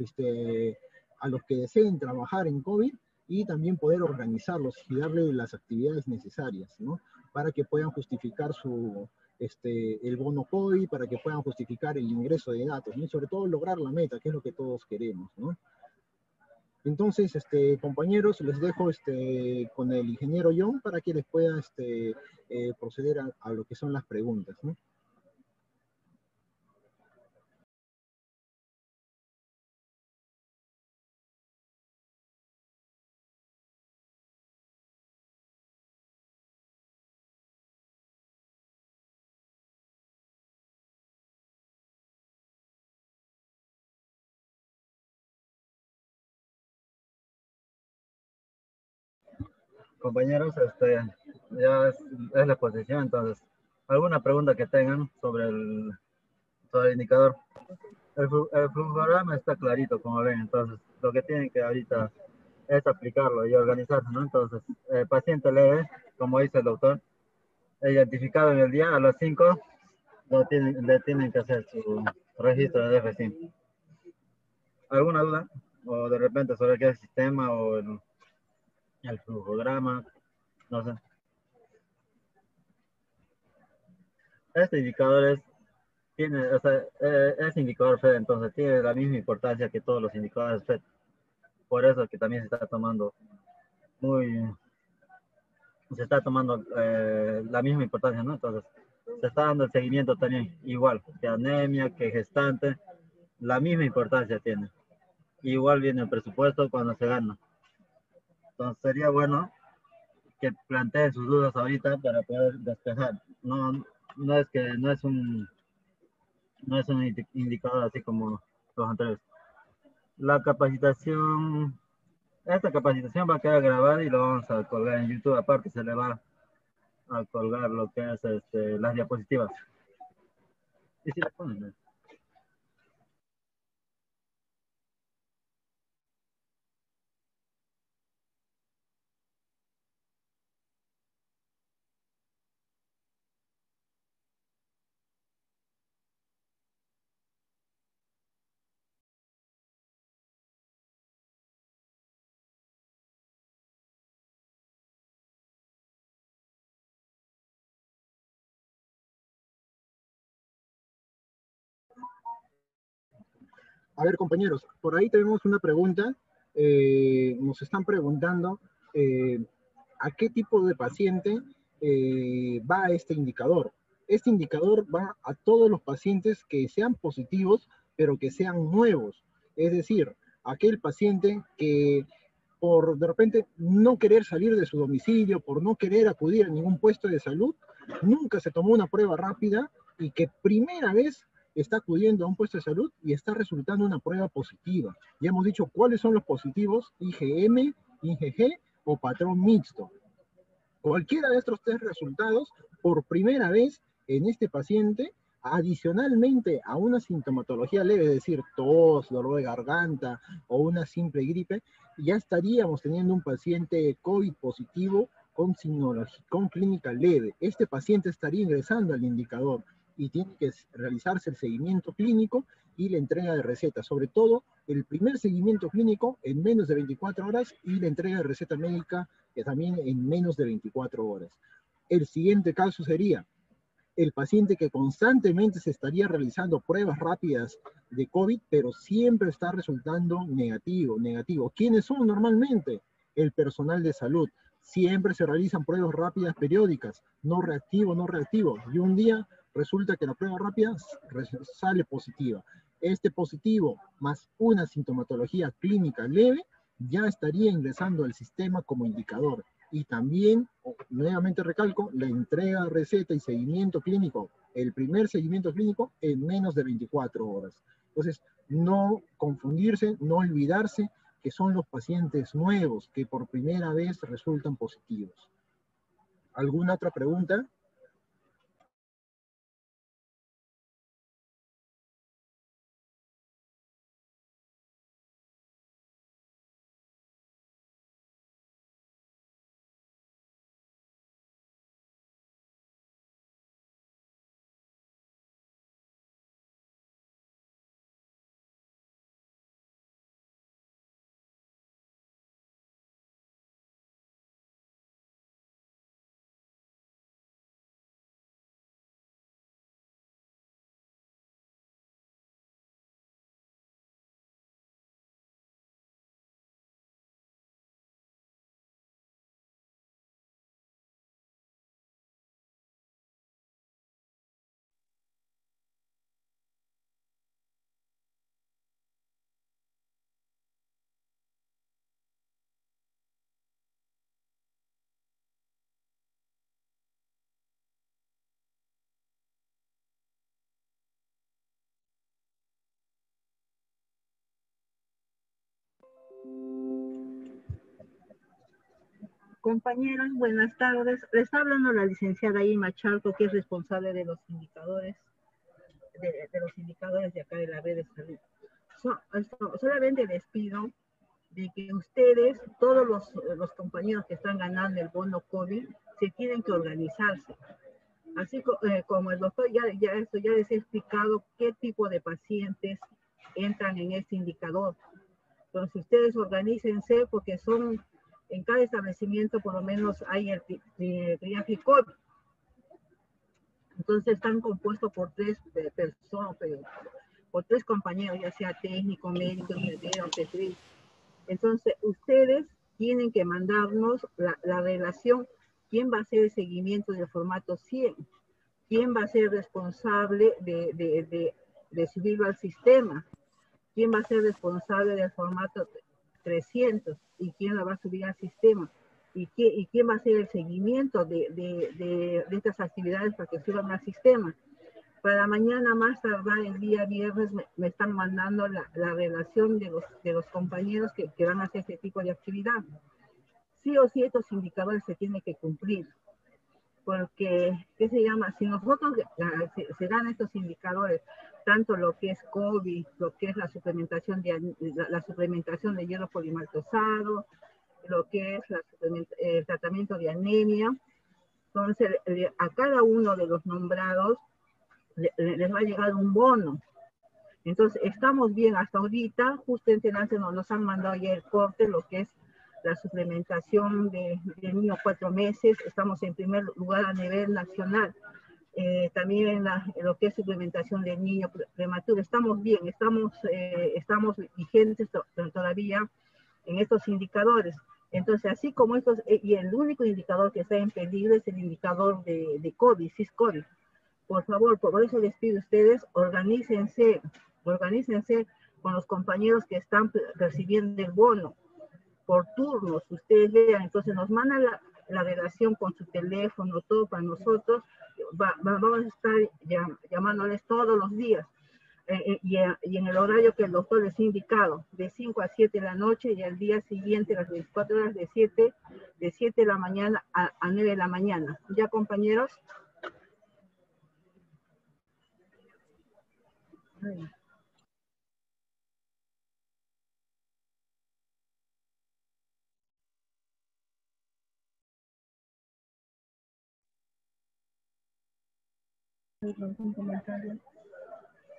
a los que deseen trabajar en COVID y también poder organizarlos y darle las actividades necesarias, ¿no? Para que puedan justificar el bono COVID, para que puedan justificar el ingreso de datos, ¿no? Y sobre todo lograr la meta, que es lo que todos queremos, ¿no? Entonces, compañeros, les dejo con el ingeniero John para que les pueda proceder a lo que son las preguntas, ¿no? Compañeros, ya es la exposición, entonces, ¿alguna pregunta que tengan sobre el indicador? El flujograma está clarito, como ven, entonces, lo que tienen que ahorita es aplicarlo y organizarse, ¿no? Entonces, el paciente leve, como dice el doctor, identificado en el día a las 5, le tienen que hacer su registro de DF5. ¿Alguna duda? O de repente sobre qué sistema o el flujograma, no sé. Este indicador o sea, es indicador FED, entonces tiene la misma importancia que todos los indicadores FED. Por eso que también se está tomando la misma importancia, ¿no? Entonces, se está dando el seguimiento también igual que anemia, que gestante, la misma importancia tiene. Igual viene el presupuesto cuando se gana. Entonces, sería bueno que planteen sus dudas ahorita para poder despejar. No es un indicador así como los anteriores. Esta capacitación va a quedar grabada y lo vamos a colgar en YouTube. Aparte se le va a colgar lo que es las diapositivas. Y si le ponen, A ver, compañeros, por ahí tenemos una pregunta. Nos están preguntando, ¿A qué tipo de paciente va este indicador? Este indicador va a todos los pacientes que sean positivos, pero que sean nuevos. Es decir, aquel paciente que por de repente no querer salir de su domicilio, por no querer acudir a ningún puesto de salud, nunca se tomó una prueba rápida y que primera vez está acudiendo a un puesto de salud y está resultando una prueba positiva. Ya hemos dicho cuáles son los positivos, IgM, IgG o patrón mixto. Cualquiera de estos tres resultados, por primera vez en este paciente, adicionalmente a una sintomatología leve, es decir, tos, dolor de garganta o una simple gripe, ya estaríamos teniendo un paciente COVID positivo con clínica leve. Este paciente estaría ingresando al indicador y tiene que realizarse el seguimiento clínico y la entrega de receta, sobre todo el primer seguimiento clínico en menos de 24 horas y la entrega de receta médica también en menos de 24 horas. El siguiente caso sería el paciente que constantemente se estaría realizando pruebas rápidas de COVID, pero siempre está resultando negativo. ¿Quiénes son normalmente? El personal de salud. Siempre se realizan pruebas rápidas periódicas, no reactivo, y un día resulta que la prueba rápida sale positiva. Este positivo más una sintomatología clínica leve ya estaría ingresando al sistema como indicador. Y también, nuevamente recalco, la entrega de receta y seguimiento clínico, el primer seguimiento clínico en menos de 24 horas. Entonces, no confundirse, no olvidarse que son los pacientes nuevos que por primera vez resultan positivos. ¿Alguna otra pregunta? Compañeros, buenas tardes. Les está hablando la licenciada Irma Charco, que es responsable de los indicadores, de los indicadores de acá de la red de salud. Solamente les pido de que ustedes, todos los compañeros que están ganando el bono COVID, se tienen que organizarse. Así como el doctor ya les he explicado qué tipo de pacientes entran en este indicador. Entonces ustedes organícense porque en cada establecimiento por lo menos hay el triaje COVID. Entonces están compuestos por tres personas, por tres compañeros, ya sea técnico, médico, enfermero, obstetriz. Entonces ustedes tienen que mandarnos la relación, quién va a hacer el seguimiento del formato 100, quién va a ser responsable de subirlo al sistema, quién va a ser responsable del formato 300 y quién la va a subir al sistema y quién va a hacer el seguimiento de estas actividades para que suban al sistema. Para mañana más tardar el día viernes me están mandando la relación de los compañeros que van a hacer este tipo de actividad. Sí o sí estos indicadores se tienen que cumplir. Porque, ¿qué se llama? Si nosotros se dan estos indicadores, tanto lo que es COVID, lo que es la suplementación de hierro polimaltosado, lo que es el tratamiento de anemia, entonces a cada uno de los nombrados les va a llegar un bono. Entonces, estamos bien hasta ahorita, justo en Tenance nos han mandado ya el corte, lo que es la suplementación de niños 4 meses, estamos en primer lugar a nivel nacional. También en lo que es suplementación de niño prematuro, estamos bien, estamos vigentes todavía en estos indicadores. Entonces, así como estos, y el único indicador que está en peligro es el indicador de COVID, SIS-COVID. Por favor, por eso les pido a ustedes, organícense con los compañeros que están recibiendo el bono por turnos. Ustedes vean, entonces nos mandan la relación con su teléfono, todo para nosotros. Vamos a estar llamándoles todos los días. Y en el horario que el doctor les ha indicado, de 5 a 7 de la noche y al día siguiente, las 24 horas de 7 de la mañana a 9 de la mañana. ¿Ya, compañeros?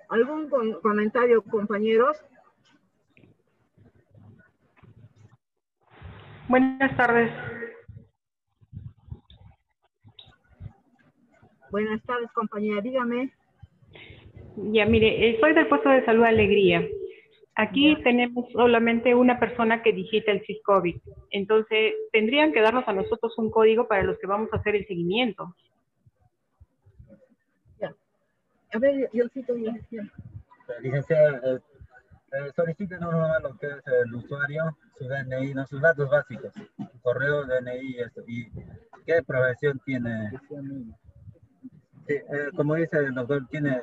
¿Algún comentario, compañeros? Buenas tardes. Buenas tardes, compañera. Dígame. Ya, mire, soy del puesto de salud Alegría. Aquí tenemos solamente una persona que digita el SIS-COVID. Entonces, tendrían que darnos a nosotros un código para los que vamos a hacer el seguimiento. Ya. A ver, yo cito ya. Licenciada, solicite nomás lo que es el usuario, su DNI, no, sus datos básicos, correo, DNI y esto. ¿Y qué profesión tiene? Sí, como dice el doctor, tiene,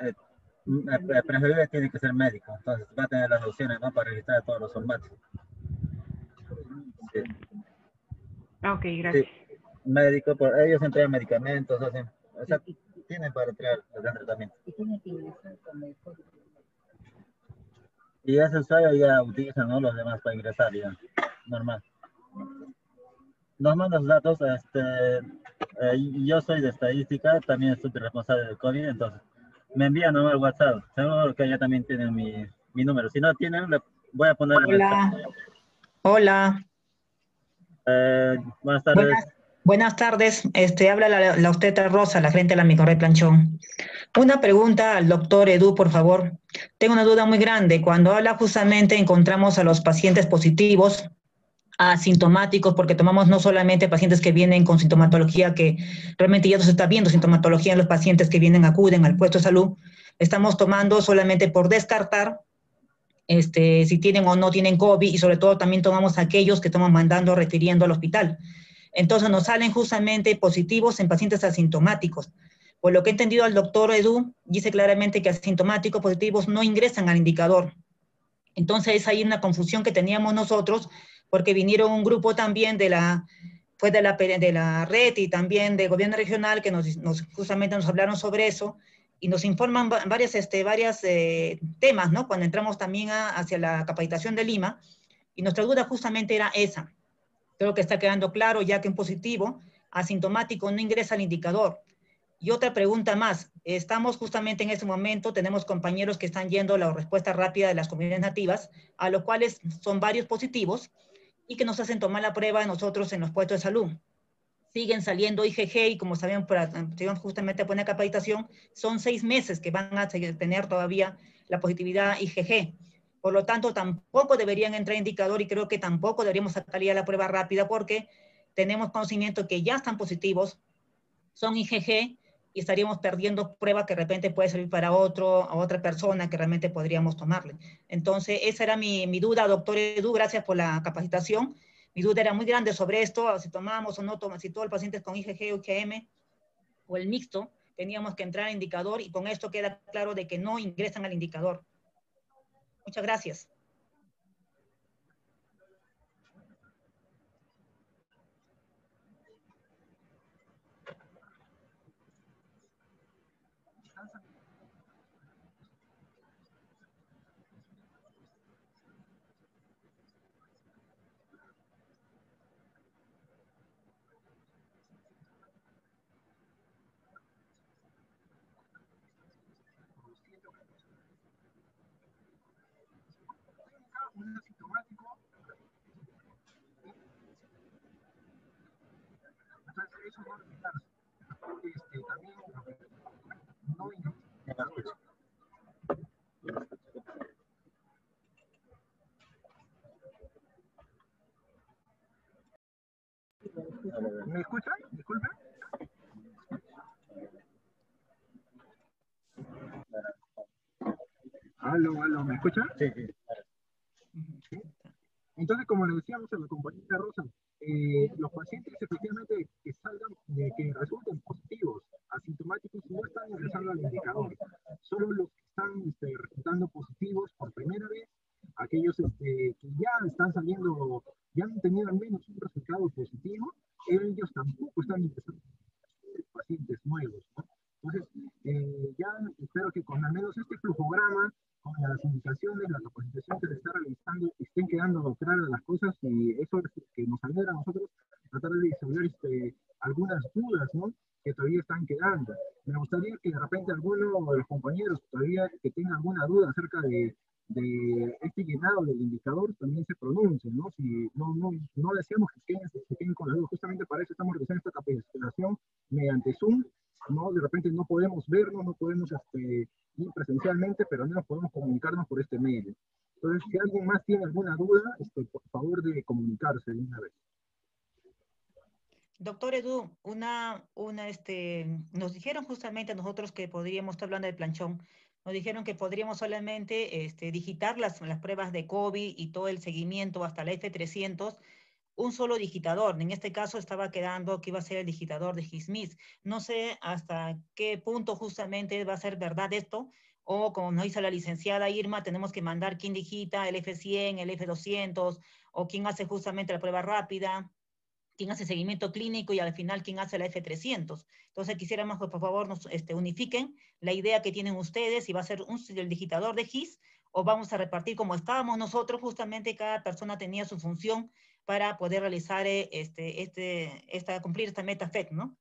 preferible tiene que ser médico, entonces va a tener las opciones, ¿no? Para registrar todos los formatos. Sí, Ok, sí, gracias. médico, ellos entregan medicamentos, hacen, o sea, tienen para entregar el tratamiento. Y ese usuario ya utilizan, ¿no? Los demás para ingresar ya, normal. Nos mandan los datos, yo soy de estadística, también soy responsable del COVID, entonces me envían nomás el WhatsApp, seguro que ya también tienen mi número, si no tienen, le voy a poner en el chat. Hola, hola. Buenas tardes. Buenas tardes. Habla la obstetra Rosa, la gerente de la Micorre Planchón. Una pregunta al doctor Edu, por favor. Tengo una duda muy grande. Cuando habla justamente encontramos a los pacientes positivos, asintomáticos, porque tomamos no solamente pacientes que vienen con sintomatología, que realmente ya no se está viendo sintomatología en los pacientes que acuden al puesto de salud. Estamos tomando solamente por descartar si tienen o no tienen COVID, y sobre todo también tomamos aquellos que estamos refiriendo al hospital. Entonces nos salen justamente positivos en pacientes asintomáticos. Por lo que he entendido al doctor Edu, dice claramente que asintomáticos positivos no ingresan al indicador. Entonces hay una confusión que teníamos nosotros, porque vinieron un grupo también de la red y también del gobierno regional que justamente nos hablaron sobre eso, y nos informan varios temas, ¿no? Cuando entramos también hacia la capacitación de Lima, y nuestra duda justamente era esa. Creo que está quedando claro ya que un positivo asintomático no ingresa al indicador. Y otra pregunta más, estamos justamente en este momento, tenemos compañeros que están yendo a la respuesta rápida de las comunidades nativas, a los cuales son varios positivos, y que nos hacen tomar la prueba a nosotros en los puestos de salud. Siguen saliendo IgG, y como saben, justamente poner capacitación, son 6 meses que van a tener todavía la positividad IgG. Por lo tanto, tampoco deberían entrar indicador, y creo que tampoco deberíamos sacarle a la prueba rápida, porque tenemos conocimiento que ya están positivos, son IgG, y estaríamos perdiendo prueba que de repente puede servir para otra persona que realmente podríamos tomarle. Entonces, esa era mi duda, doctor Edu, gracias por la capacitación. Mi duda era muy grande sobre esto, si tomamos o no tomamos, si todo el paciente es con IgG o IgM, o el mixto, teníamos que entrar al indicador, y con esto queda claro de que no ingresan al indicador. Muchas gracias. Un asintomático, entonces eso no olvidarse. También no ingresa. ¿Me escuchan? Disculpen. Aló, ¿me escuchan? Sí, sí. ¿Sí? Entonces, como le decíamos a la compañera Rosa, los pacientes efectivamente que salgan, que resulten positivos, asintomáticos, no están ingresando al indicador. Solo los que están resultando positivos por primera vez, aquellos que ya están saliendo, ya han tenido al menos un resultado positivo, ellos tampoco están ingresando pacientes nuevos, ¿no? Entonces, ya espero que con al menos este flujograma, con las indicaciones, la capacitación que se está realizando, estén quedando claras las cosas y eso es que nos ayuda a nosotros tratar de disolver algunas dudas, ¿no? Que todavía están quedando. Me gustaría que de repente alguno de los compañeros todavía que tenga alguna duda acerca de este llenado del indicador también se pronuncie, ¿no? Si no deseamos que se queden con la duda, justamente para eso estamos realizando esta capacitación mediante Zoom, ¿no? De repente no podemos vernos, no podemos ir presencialmente, pero al menos podemos comunicarnos por este medio. Entonces, si alguien más tiene alguna duda, por favor de comunicarse de una vez. Doctor Edu, nos dijeron justamente a nosotros que podríamos, estar hablando de planchón, nos dijeron que podríamos solamente digitar las pruebas de COVID y todo el seguimiento hasta la F300, un solo digitador. En este caso estaba quedando que iba a ser el digitador de GISMIS. No sé hasta qué punto justamente va a ser verdad esto, o como nos dice la licenciada Irma, tenemos que mandar quién digita el F100, el F200, o quién hace justamente la prueba rápida, quién hace seguimiento clínico y al final quién hace la F300. Entonces quisiéramos que por favor nos unifiquen la idea que tienen ustedes, si va a ser el digitador de GIS o vamos a repartir como estábamos nosotros, justamente cada persona tenía su función para poder realizar cumplir esta meta FED, ¿no?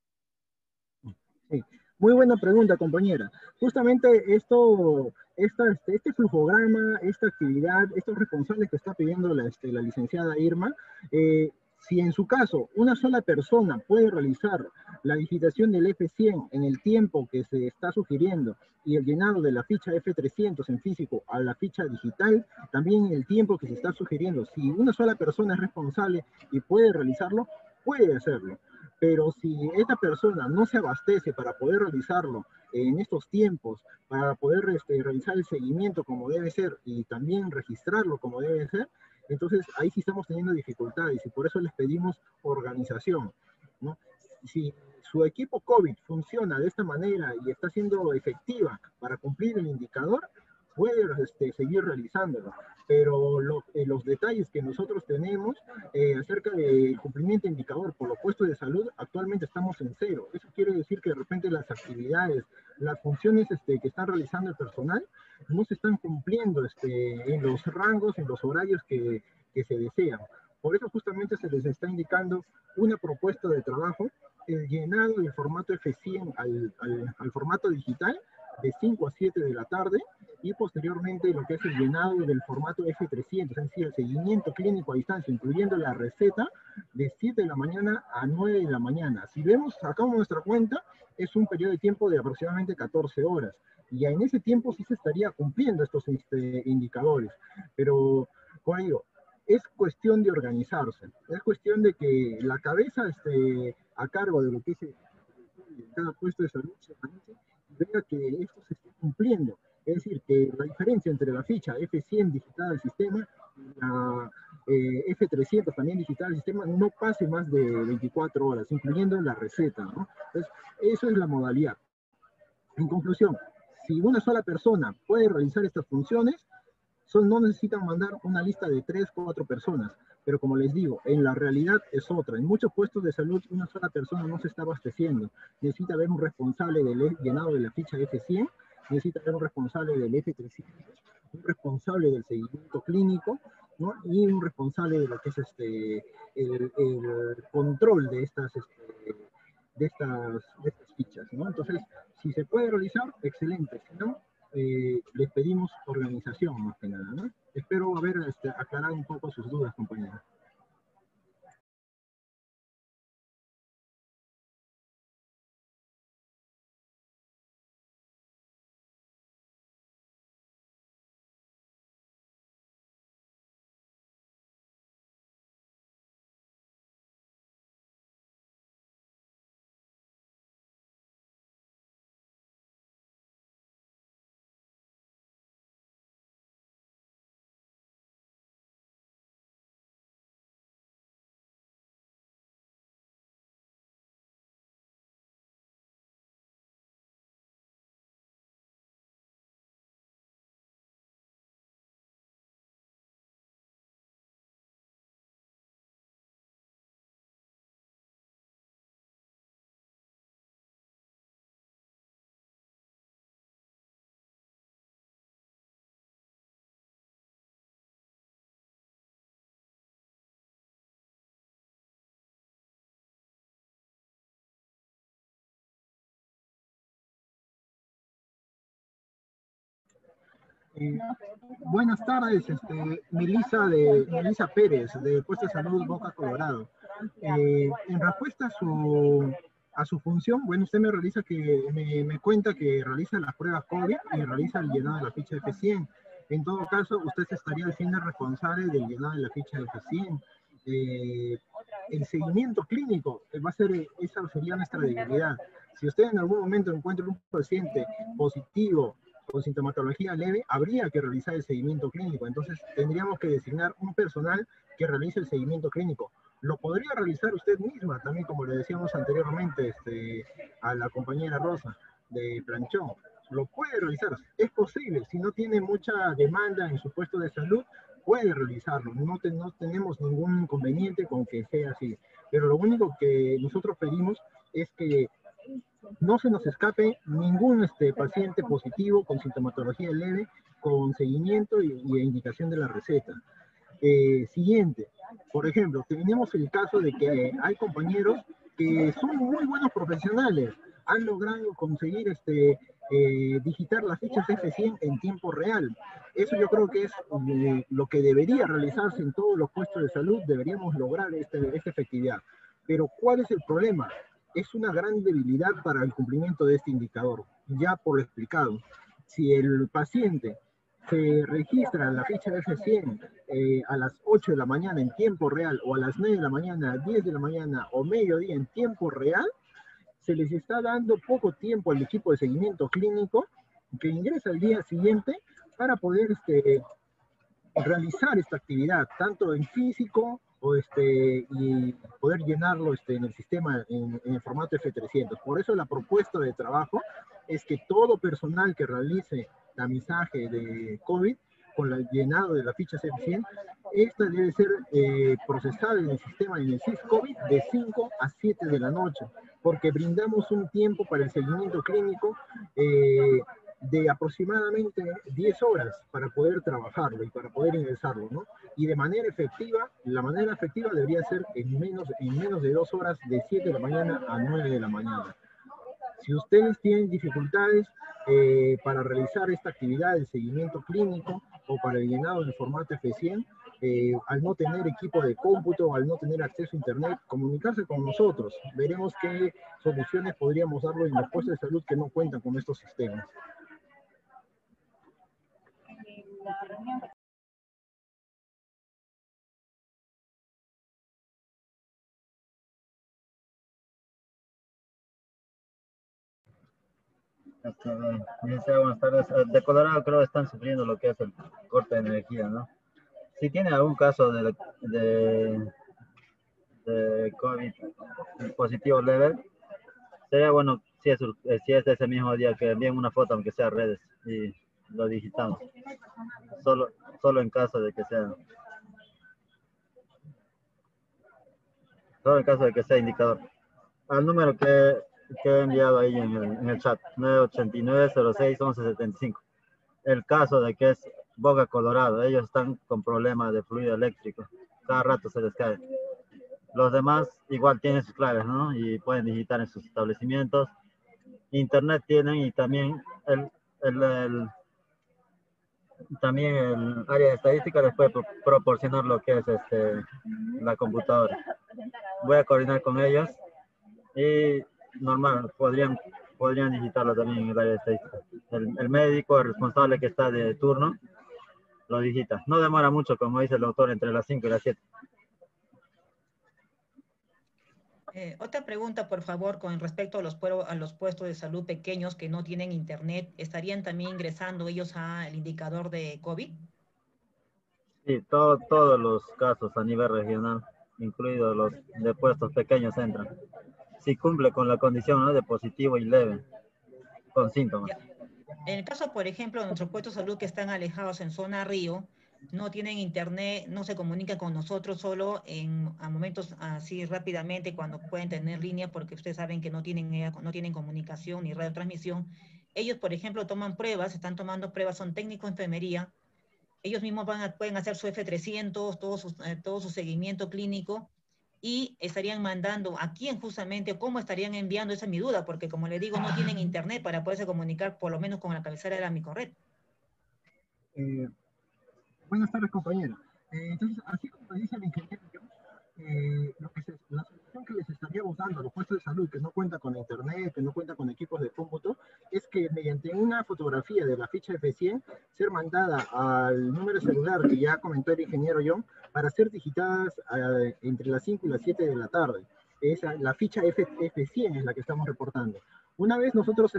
Sí. Muy buena pregunta, compañera. Justamente este flujograma, esta actividad, estos responsables que está pidiendo la licenciada Irma, si en su caso una sola persona puede realizar la digitación del F100 en el tiempo que se está sugiriendo y el llenado de la ficha F300 en físico a la ficha digital, también en el tiempo que se está sugiriendo, si una sola persona es responsable y puede realizarlo, puede hacerlo. Pero si esta persona no se abastece para poder realizarlo en estos tiempos, para poder realizar el seguimiento como debe ser y también registrarlo como debe ser, entonces ahí sí estamos teniendo dificultades y por eso les pedimos organización, ¿no? Si su equipo COVID funciona de esta manera y está siendo efectiva para cumplir el indicador, puede seguir realizándolo, pero los detalles que nosotros tenemos acerca del cumplimiento de indicador por los puestos de salud, actualmente estamos en cero. Eso quiere decir que de repente las actividades, las funciones que están realizando el personal no se están cumpliendo en los rangos, en los horarios que se desean. Por eso justamente se les está indicando una propuesta de trabajo, el llenado del formato F100 al formato digital de 5 a 7 de la tarde y posteriormente lo que es el llenado del formato F300, es decir, el seguimiento clínico a distancia, incluyendo la receta de 7 de la mañana a 9 de la mañana. Si vemos, sacamos nuestra cuenta, es un periodo de tiempo de aproximadamente 14 horas. Y en ese tiempo sí se estaría cumpliendo estos indicadores. Pero, como digo, es cuestión de organizarse, es cuestión de que la cabeza a cargo de lo que es cada puesto de salud se organice y vea que esto se esté cumpliendo. Es decir, que la diferencia entre la ficha F100 digital al sistema y la F300 también digital al sistema no pase más de 24 horas, incluyendo la receta, ¿no? Entonces, eso es la modalidad. En conclusión, si una sola persona puede realizar estas funciones, no necesitan mandar una lista de 3, 4 personas, pero como les digo, en la realidad es otra. En muchos puestos de salud una sola persona no se está abasteciendo. Necesita haber un responsable del llenado de la ficha F100, necesita haber un responsable del F300, un responsable del seguimiento clínico, ¿no? Y un responsable de lo que es el control de estas fichas, ¿no? Entonces, si se puede realizar, excelente. Si no, les pedimos organización más que nada, ¿no? Espero haber aclarado un poco sus dudas, compañeros. Buenas tardes, Melissa Pérez, de Puesto de Salud Boca Colorado. En respuesta a su función, bueno, usted me cuenta que realiza las pruebas COVID y realiza el llenado de la ficha F100. En todo caso, usted se estaría haciendo responsable del llenado de la ficha F100. El seguimiento clínico esa sería nuestra debilidad. Si usted en algún momento encuentra un paciente positivo con sintomatología leve, habría que realizar el seguimiento clínico. Entonces, tendríamos que designar un personal que realice el seguimiento clínico. Lo podría realizar usted misma, también como le decíamos anteriormente a la compañera Rosa de Planchón. Lo puede realizar, es posible. Si no tiene mucha demanda en su puesto de salud, puede realizarlo. No tenemos ningún inconveniente con que sea así. Pero lo único que nosotros pedimos es que no se nos escape ningún paciente positivo con sintomatología leve, con seguimiento y indicación de la receta. Siguiente, por ejemplo, tenemos el caso de que hay compañeros que son muy buenos profesionales, han logrado conseguir digitar las fichas F100 en tiempo real. Eso yo creo que es lo que debería realizarse en todos los puestos de salud, deberíamos lograr esta efectividad. Pero ¿cuál es el problema? Es una gran debilidad para el cumplimiento de este indicador, ya por lo explicado. Si el paciente se registra en la ficha F100 a las 8 de la mañana en tiempo real, o a las 9 de la mañana, 10 de la mañana o mediodía en tiempo real, se les está dando poco tiempo al equipo de seguimiento clínico que ingresa al día siguiente para poder realizar esta actividad, tanto en físico y poder llenarlo en el sistema en el formato F300. Por eso la propuesta de trabajo es que todo personal que realice tamizaje de COVID con el llenado de la ficha F100, esta debe ser procesada en el sistema, en el SIS-COVID, de 5 a 7 de la noche, porque brindamos un tiempo para el seguimiento clínico de aproximadamente 10 horas para poder trabajarlo y para poder ingresarlo, ¿no? Y de manera efectiva, la manera efectiva debería ser en menos de 2 horas, de 7 de la mañana a 9 de la mañana. Si ustedes tienen dificultades para realizar esta actividad de seguimiento clínico o para el llenado en formato F100, al no tener equipo de cómputo o al no tener acceso a internet, comunicarse con nosotros. Veremos qué soluciones podríamos darlo en los puestos de salud que no cuentan con estos sistemas. Buenas tardes. De Colorado creo que están sufriendo lo que es el corte de energía, ¿no? Si tiene algún caso de COVID positivo leve, sería bueno si es ese mismo día que envíen una foto, aunque sea a redes, y lo digitamos. Solo en caso de que sea. Solo en caso de que sea indicador. Al número que he enviado ahí en el chat, 989-06-1175. El caso de que es Boca Colorado, ellos están con problemas de fluido eléctrico. Cada rato se les cae. Los demás igual tienen sus claves, ¿no? Y pueden digitar en sus establecimientos. Internet tienen y también también el área de estadística les puede proporcionar lo que es la computadora. Voy a coordinar con ellos y normal, podrían digitarlo también en el área de estadística. El médico, el responsable que está de turno, lo digita. No demora mucho, como dice el autor, entre las 5 y las 7. Otra pregunta, por favor, con respecto a los puestos de salud pequeños que no tienen internet, ¿estarían también ingresando ellos al indicador de COVID? Sí, todos los casos a nivel regional, incluidos los de puestos pequeños, entran. Si cumple con la condición, ¿no?, de positivo y leve, con síntomas. En el caso, por ejemplo, de nuestros puestos de salud que están alejados en zona río, no tienen internet, no se comunican con nosotros solo a momentos así rápidamente cuando pueden tener línea, porque ustedes saben que no tienen comunicación ni radiotransmisión. Ellos, por ejemplo, toman pruebas, están tomando pruebas, son técnicos de enfermería. Ellos mismos pueden hacer su F300, todo su seguimiento clínico, y estarían mandando a quién justamente, cómo estarían enviando, esa es mi duda, porque como le digo, no tienen internet para poderse comunicar por lo menos con la cabecera de la microred. Buenas tardes, compañera. Entonces, así como dice el ingeniero, la solución que les estaríamos dando a los puestos de salud que no cuenta con internet, que no cuenta con equipos de cómputo, es que mediante una fotografía de la ficha F100 ser mandada al número de celular que ya comentó el ingeniero John para ser digitadas entre las 5 y las 7 de la tarde. La ficha F100 es la que estamos reportando. Una vez nosotros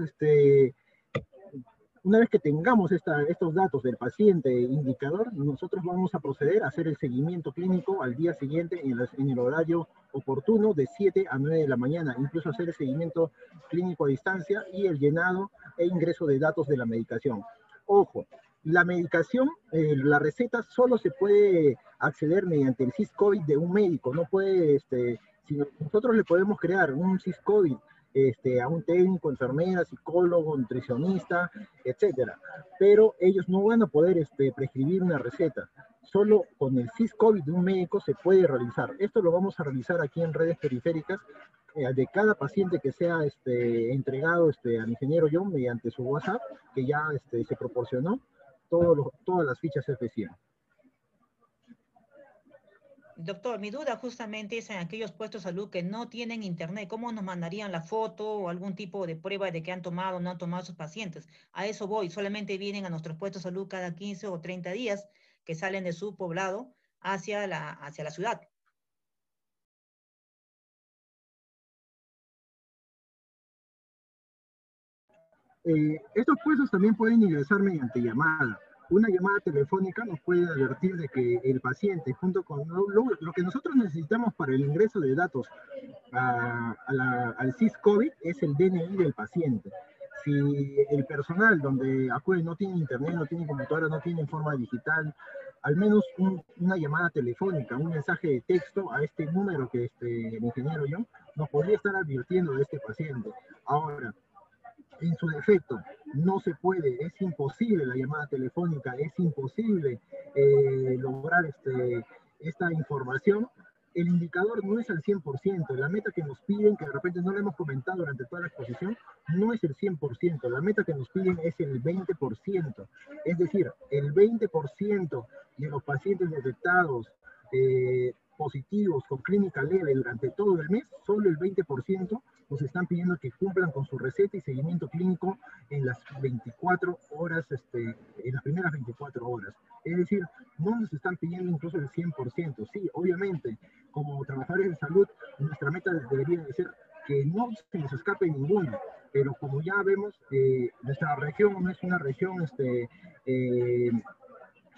una vez que tengamos estos datos del paciente indicador, nosotros vamos a proceder a hacer el seguimiento clínico al día siguiente en el horario oportuno de 7 a 9 de la mañana, incluso hacer el seguimiento clínico a distancia y el llenado e ingreso de datos de la medicación. Ojo, la medicación, la receta solo se puede acceder mediante el SYS-COVID de un médico, no puede, si nosotros le podemos crear un SYS-COVID a un técnico, enfermera, psicólogo, nutricionista, etcétera. Pero ellos no van a poder prescribir una receta. Solo con el SYS-COVID de un médico se puede realizar. Esto lo vamos a realizar aquí en redes periféricas de cada paciente que sea entregado al ingeniero John mediante su WhatsApp, que ya se proporcionó todas las fichas F100. Doctor, mi duda justamente es en aquellos puestos de salud que no tienen internet. ¿Cómo nos mandarían la foto o algún tipo de prueba de que han tomado o no han tomado sus pacientes? A eso voy. Solamente vienen a nuestros puestos de salud cada 15 o 30 días que salen de su poblado hacia la ciudad. Estos puestos también pueden ingresar mediante llamada. Una llamada telefónica nos puede advertir de que el paciente, junto con lo que nosotros necesitamos para el ingreso de datos al SYS-COVID, es el DNI del paciente. Si el personal donde acude no tiene internet, no tiene computadora, no tiene forma digital, al menos una llamada telefónica, un mensaje de texto a este número que el ingeniero John nos podría estar advirtiendo de este paciente. Ahora, en su defecto, no se puede, es imposible la llamada telefónica, es imposible lograr esta información. El indicador no es al 100%, la meta que nos piden, que de repente no lo hemos comentado durante toda la exposición, no es el 100%, la meta que nos piden es el 20%, es decir, el 20% de los pacientes detectados positivos con clínica leve durante todo el mes, solo el 20% nos están pidiendo que cumplan con su receta y seguimiento clínico en las 24 horas, en las primeras 24 horas. Es decir, no nos están pidiendo incluso el 100%. Sí, obviamente, como trabajadores de salud, nuestra meta debería de ser que no se nos escape ninguno, pero como ya vemos, nuestra región no es una región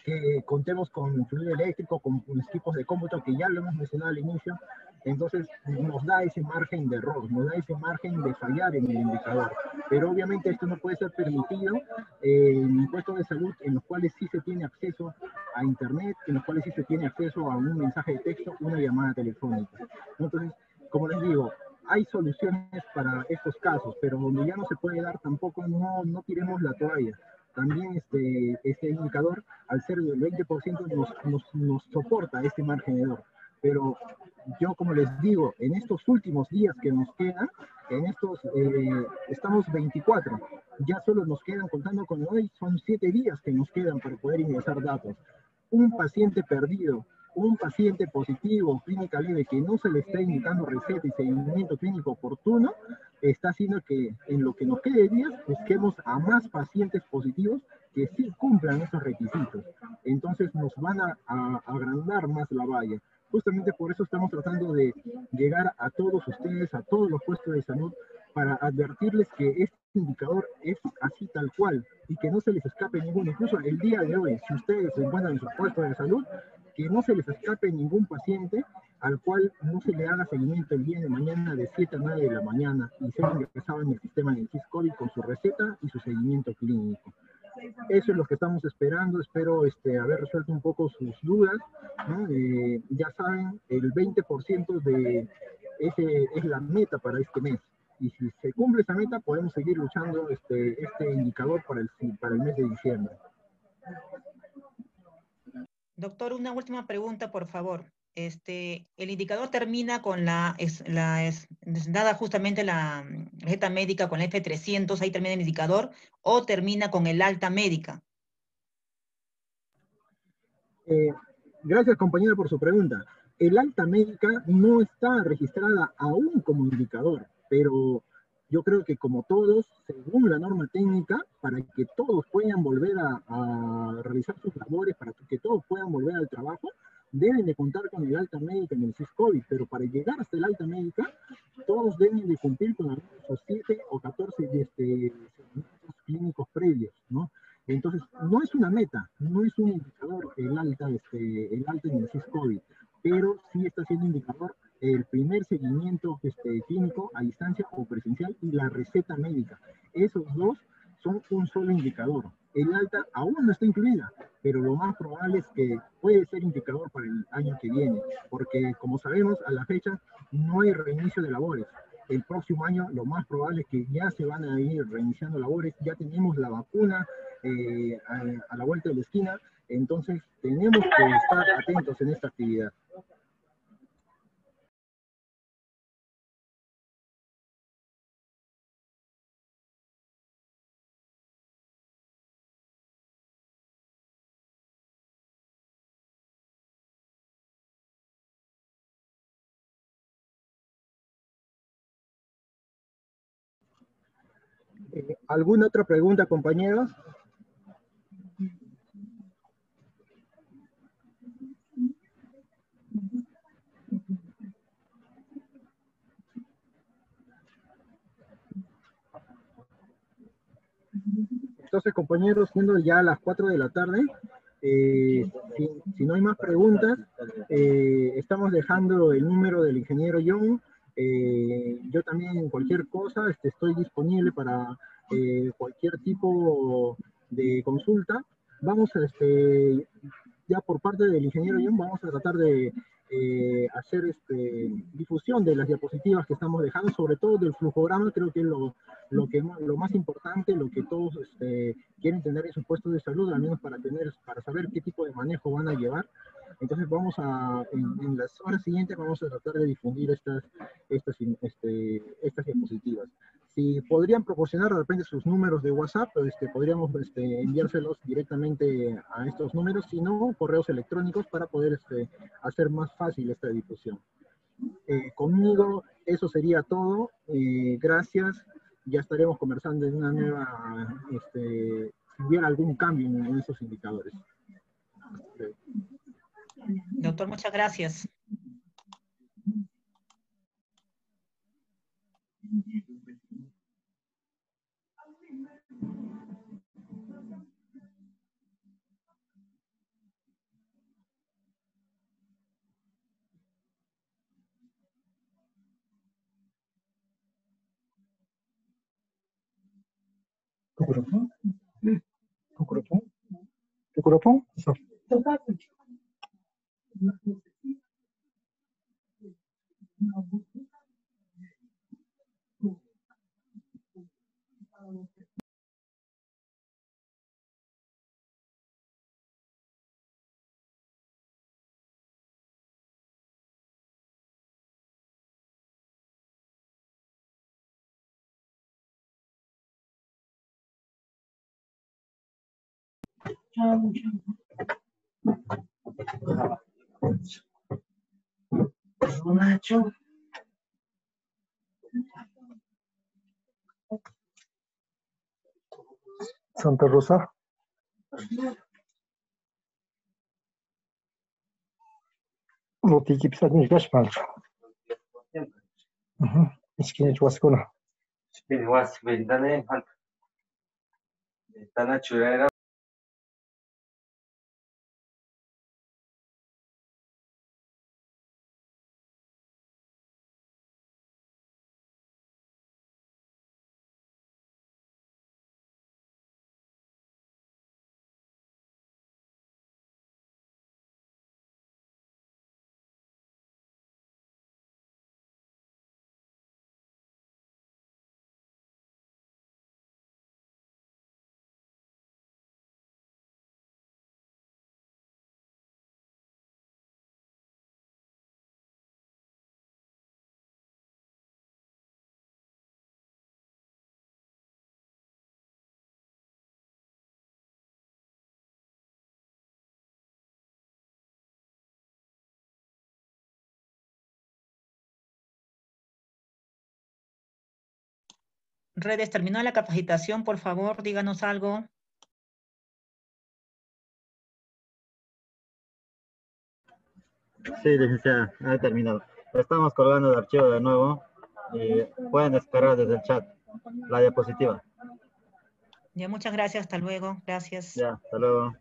que contemos con fluido eléctrico, con equipos de cómputo, que ya lo hemos mencionado al inicio, entonces nos da ese margen de error, nos da ese margen de fallar en el indicador. Pero obviamente esto no puede ser permitido en puestos de salud en los cuales sí se tiene acceso a internet, en los cuales sí se tiene acceso a un mensaje de texto, una llamada telefónica. Entonces, como les digo, hay soluciones para estos casos, pero donde ya no se puede dar tampoco, no tiremos la toalla. También este indicador, al ser del 20%, nos soporta este margen de error. Pero yo, como les digo, en estos últimos días que nos quedan, estamos 24, ya solo nos quedan, contando con hoy, son 7 días que nos quedan para poder ingresar datos. Un paciente perdido, un paciente positivo, clínica leve, que no se le está indicando receta y seguimiento clínico oportuno, está haciendo que en lo que nos quede de días busquemos a más pacientes positivos que sí cumplan esos requisitos. Entonces nos van a agrandar más la valla. Justamente por eso estamos tratando de llegar a todos ustedes, a todos los puestos de salud, para advertirles que este indicador es así tal cual y que no se les escape ninguno. Incluso el día de hoy, si ustedes se encuentran en sus puestos de salud, que no se les escape ningún paciente al cual no se le haga seguimiento el día de mañana de 7 a 9 de la mañana y ser ingresado en el sistema del SYS-COVID con su receta y su seguimiento clínico. Eso es lo que estamos esperando. Espero haber resuelto un poco sus dudas, ¿no? Ya saben, el 20% es la meta para este mes. Y si se cumple esa meta, podemos seguir luchando este indicador para el mes de diciembre. Doctor, una última pregunta, por favor. El indicador termina con dada justamente la receta médica con la F300, ahí termina el indicador, o termina con el alta médica. Gracias, compañera, por su pregunta. El alta médica no está registrada aún como indicador, pero yo creo que como todos, según la norma técnica, para que todos puedan volver a realizar sus labores, para que todos puedan volver al trabajo, deben de contar con el alta médica en el SIS-COVID, pero para llegar hasta el alta médica, todos deben de cumplir con los 7 o 14 clínicos previos, ¿no? Entonces, no es una meta, no es un indicador el alta en el SIS-COVID, pero sí está siendo indicador el primer seguimiento clínico a distancia o presencial y la receta médica. Esos dos son un solo indicador. El alta aún no está incluida, pero lo más probable es que puede ser indicador para el año que viene, porque como sabemos, a la fecha no hay reinicio de labores. El próximo año lo más probable es que ya se van a ir reiniciando labores, ya tenemos la vacuna a la vuelta de la esquina, entonces tenemos que estar atentos en esta actividad. ¿Alguna otra pregunta, compañeros? Entonces, compañeros, siendo ya las 4 de la tarde, si no hay más preguntas, estamos dejando el número del ingeniero John. Yo también, cualquier cosa, estoy disponible para cualquier tipo de consulta. Vamos a, ya por parte del ingeniero John, vamos a tratar de hacer difusión de las diapositivas que estamos dejando, sobre todo del flujograma. Creo que es lo más importante, lo que todos quieren tener en sus puestos de salud, al menos para saber qué tipo de manejo van a llevar. Entonces en las horas siguientes vamos a tratar de difundir estas diapositivas. Si podrían proporcionar de repente sus números de WhatsApp, podríamos enviárselos directamente a estos números, si no, correos electrónicos para poder hacer más fácil esta difusión. Conmigo eso sería todo. Gracias. Ya estaremos conversando en una nueva, si hubiera algún cambio en esos indicadores. Doctor, muchas gracias. Santa Rosa. Lotiki pisać gaś malcz. Iskinić łaskuna. Iskinić łaskuna. Está natural. Redes, ¿terminó la capacitación? Por favor, díganos algo. Sí, licenciada, he terminado. Estamos colgando el archivo de nuevo y pueden descargar desde el chat la diapositiva. Ya, muchas gracias. Hasta luego. Gracias. Ya, hasta luego.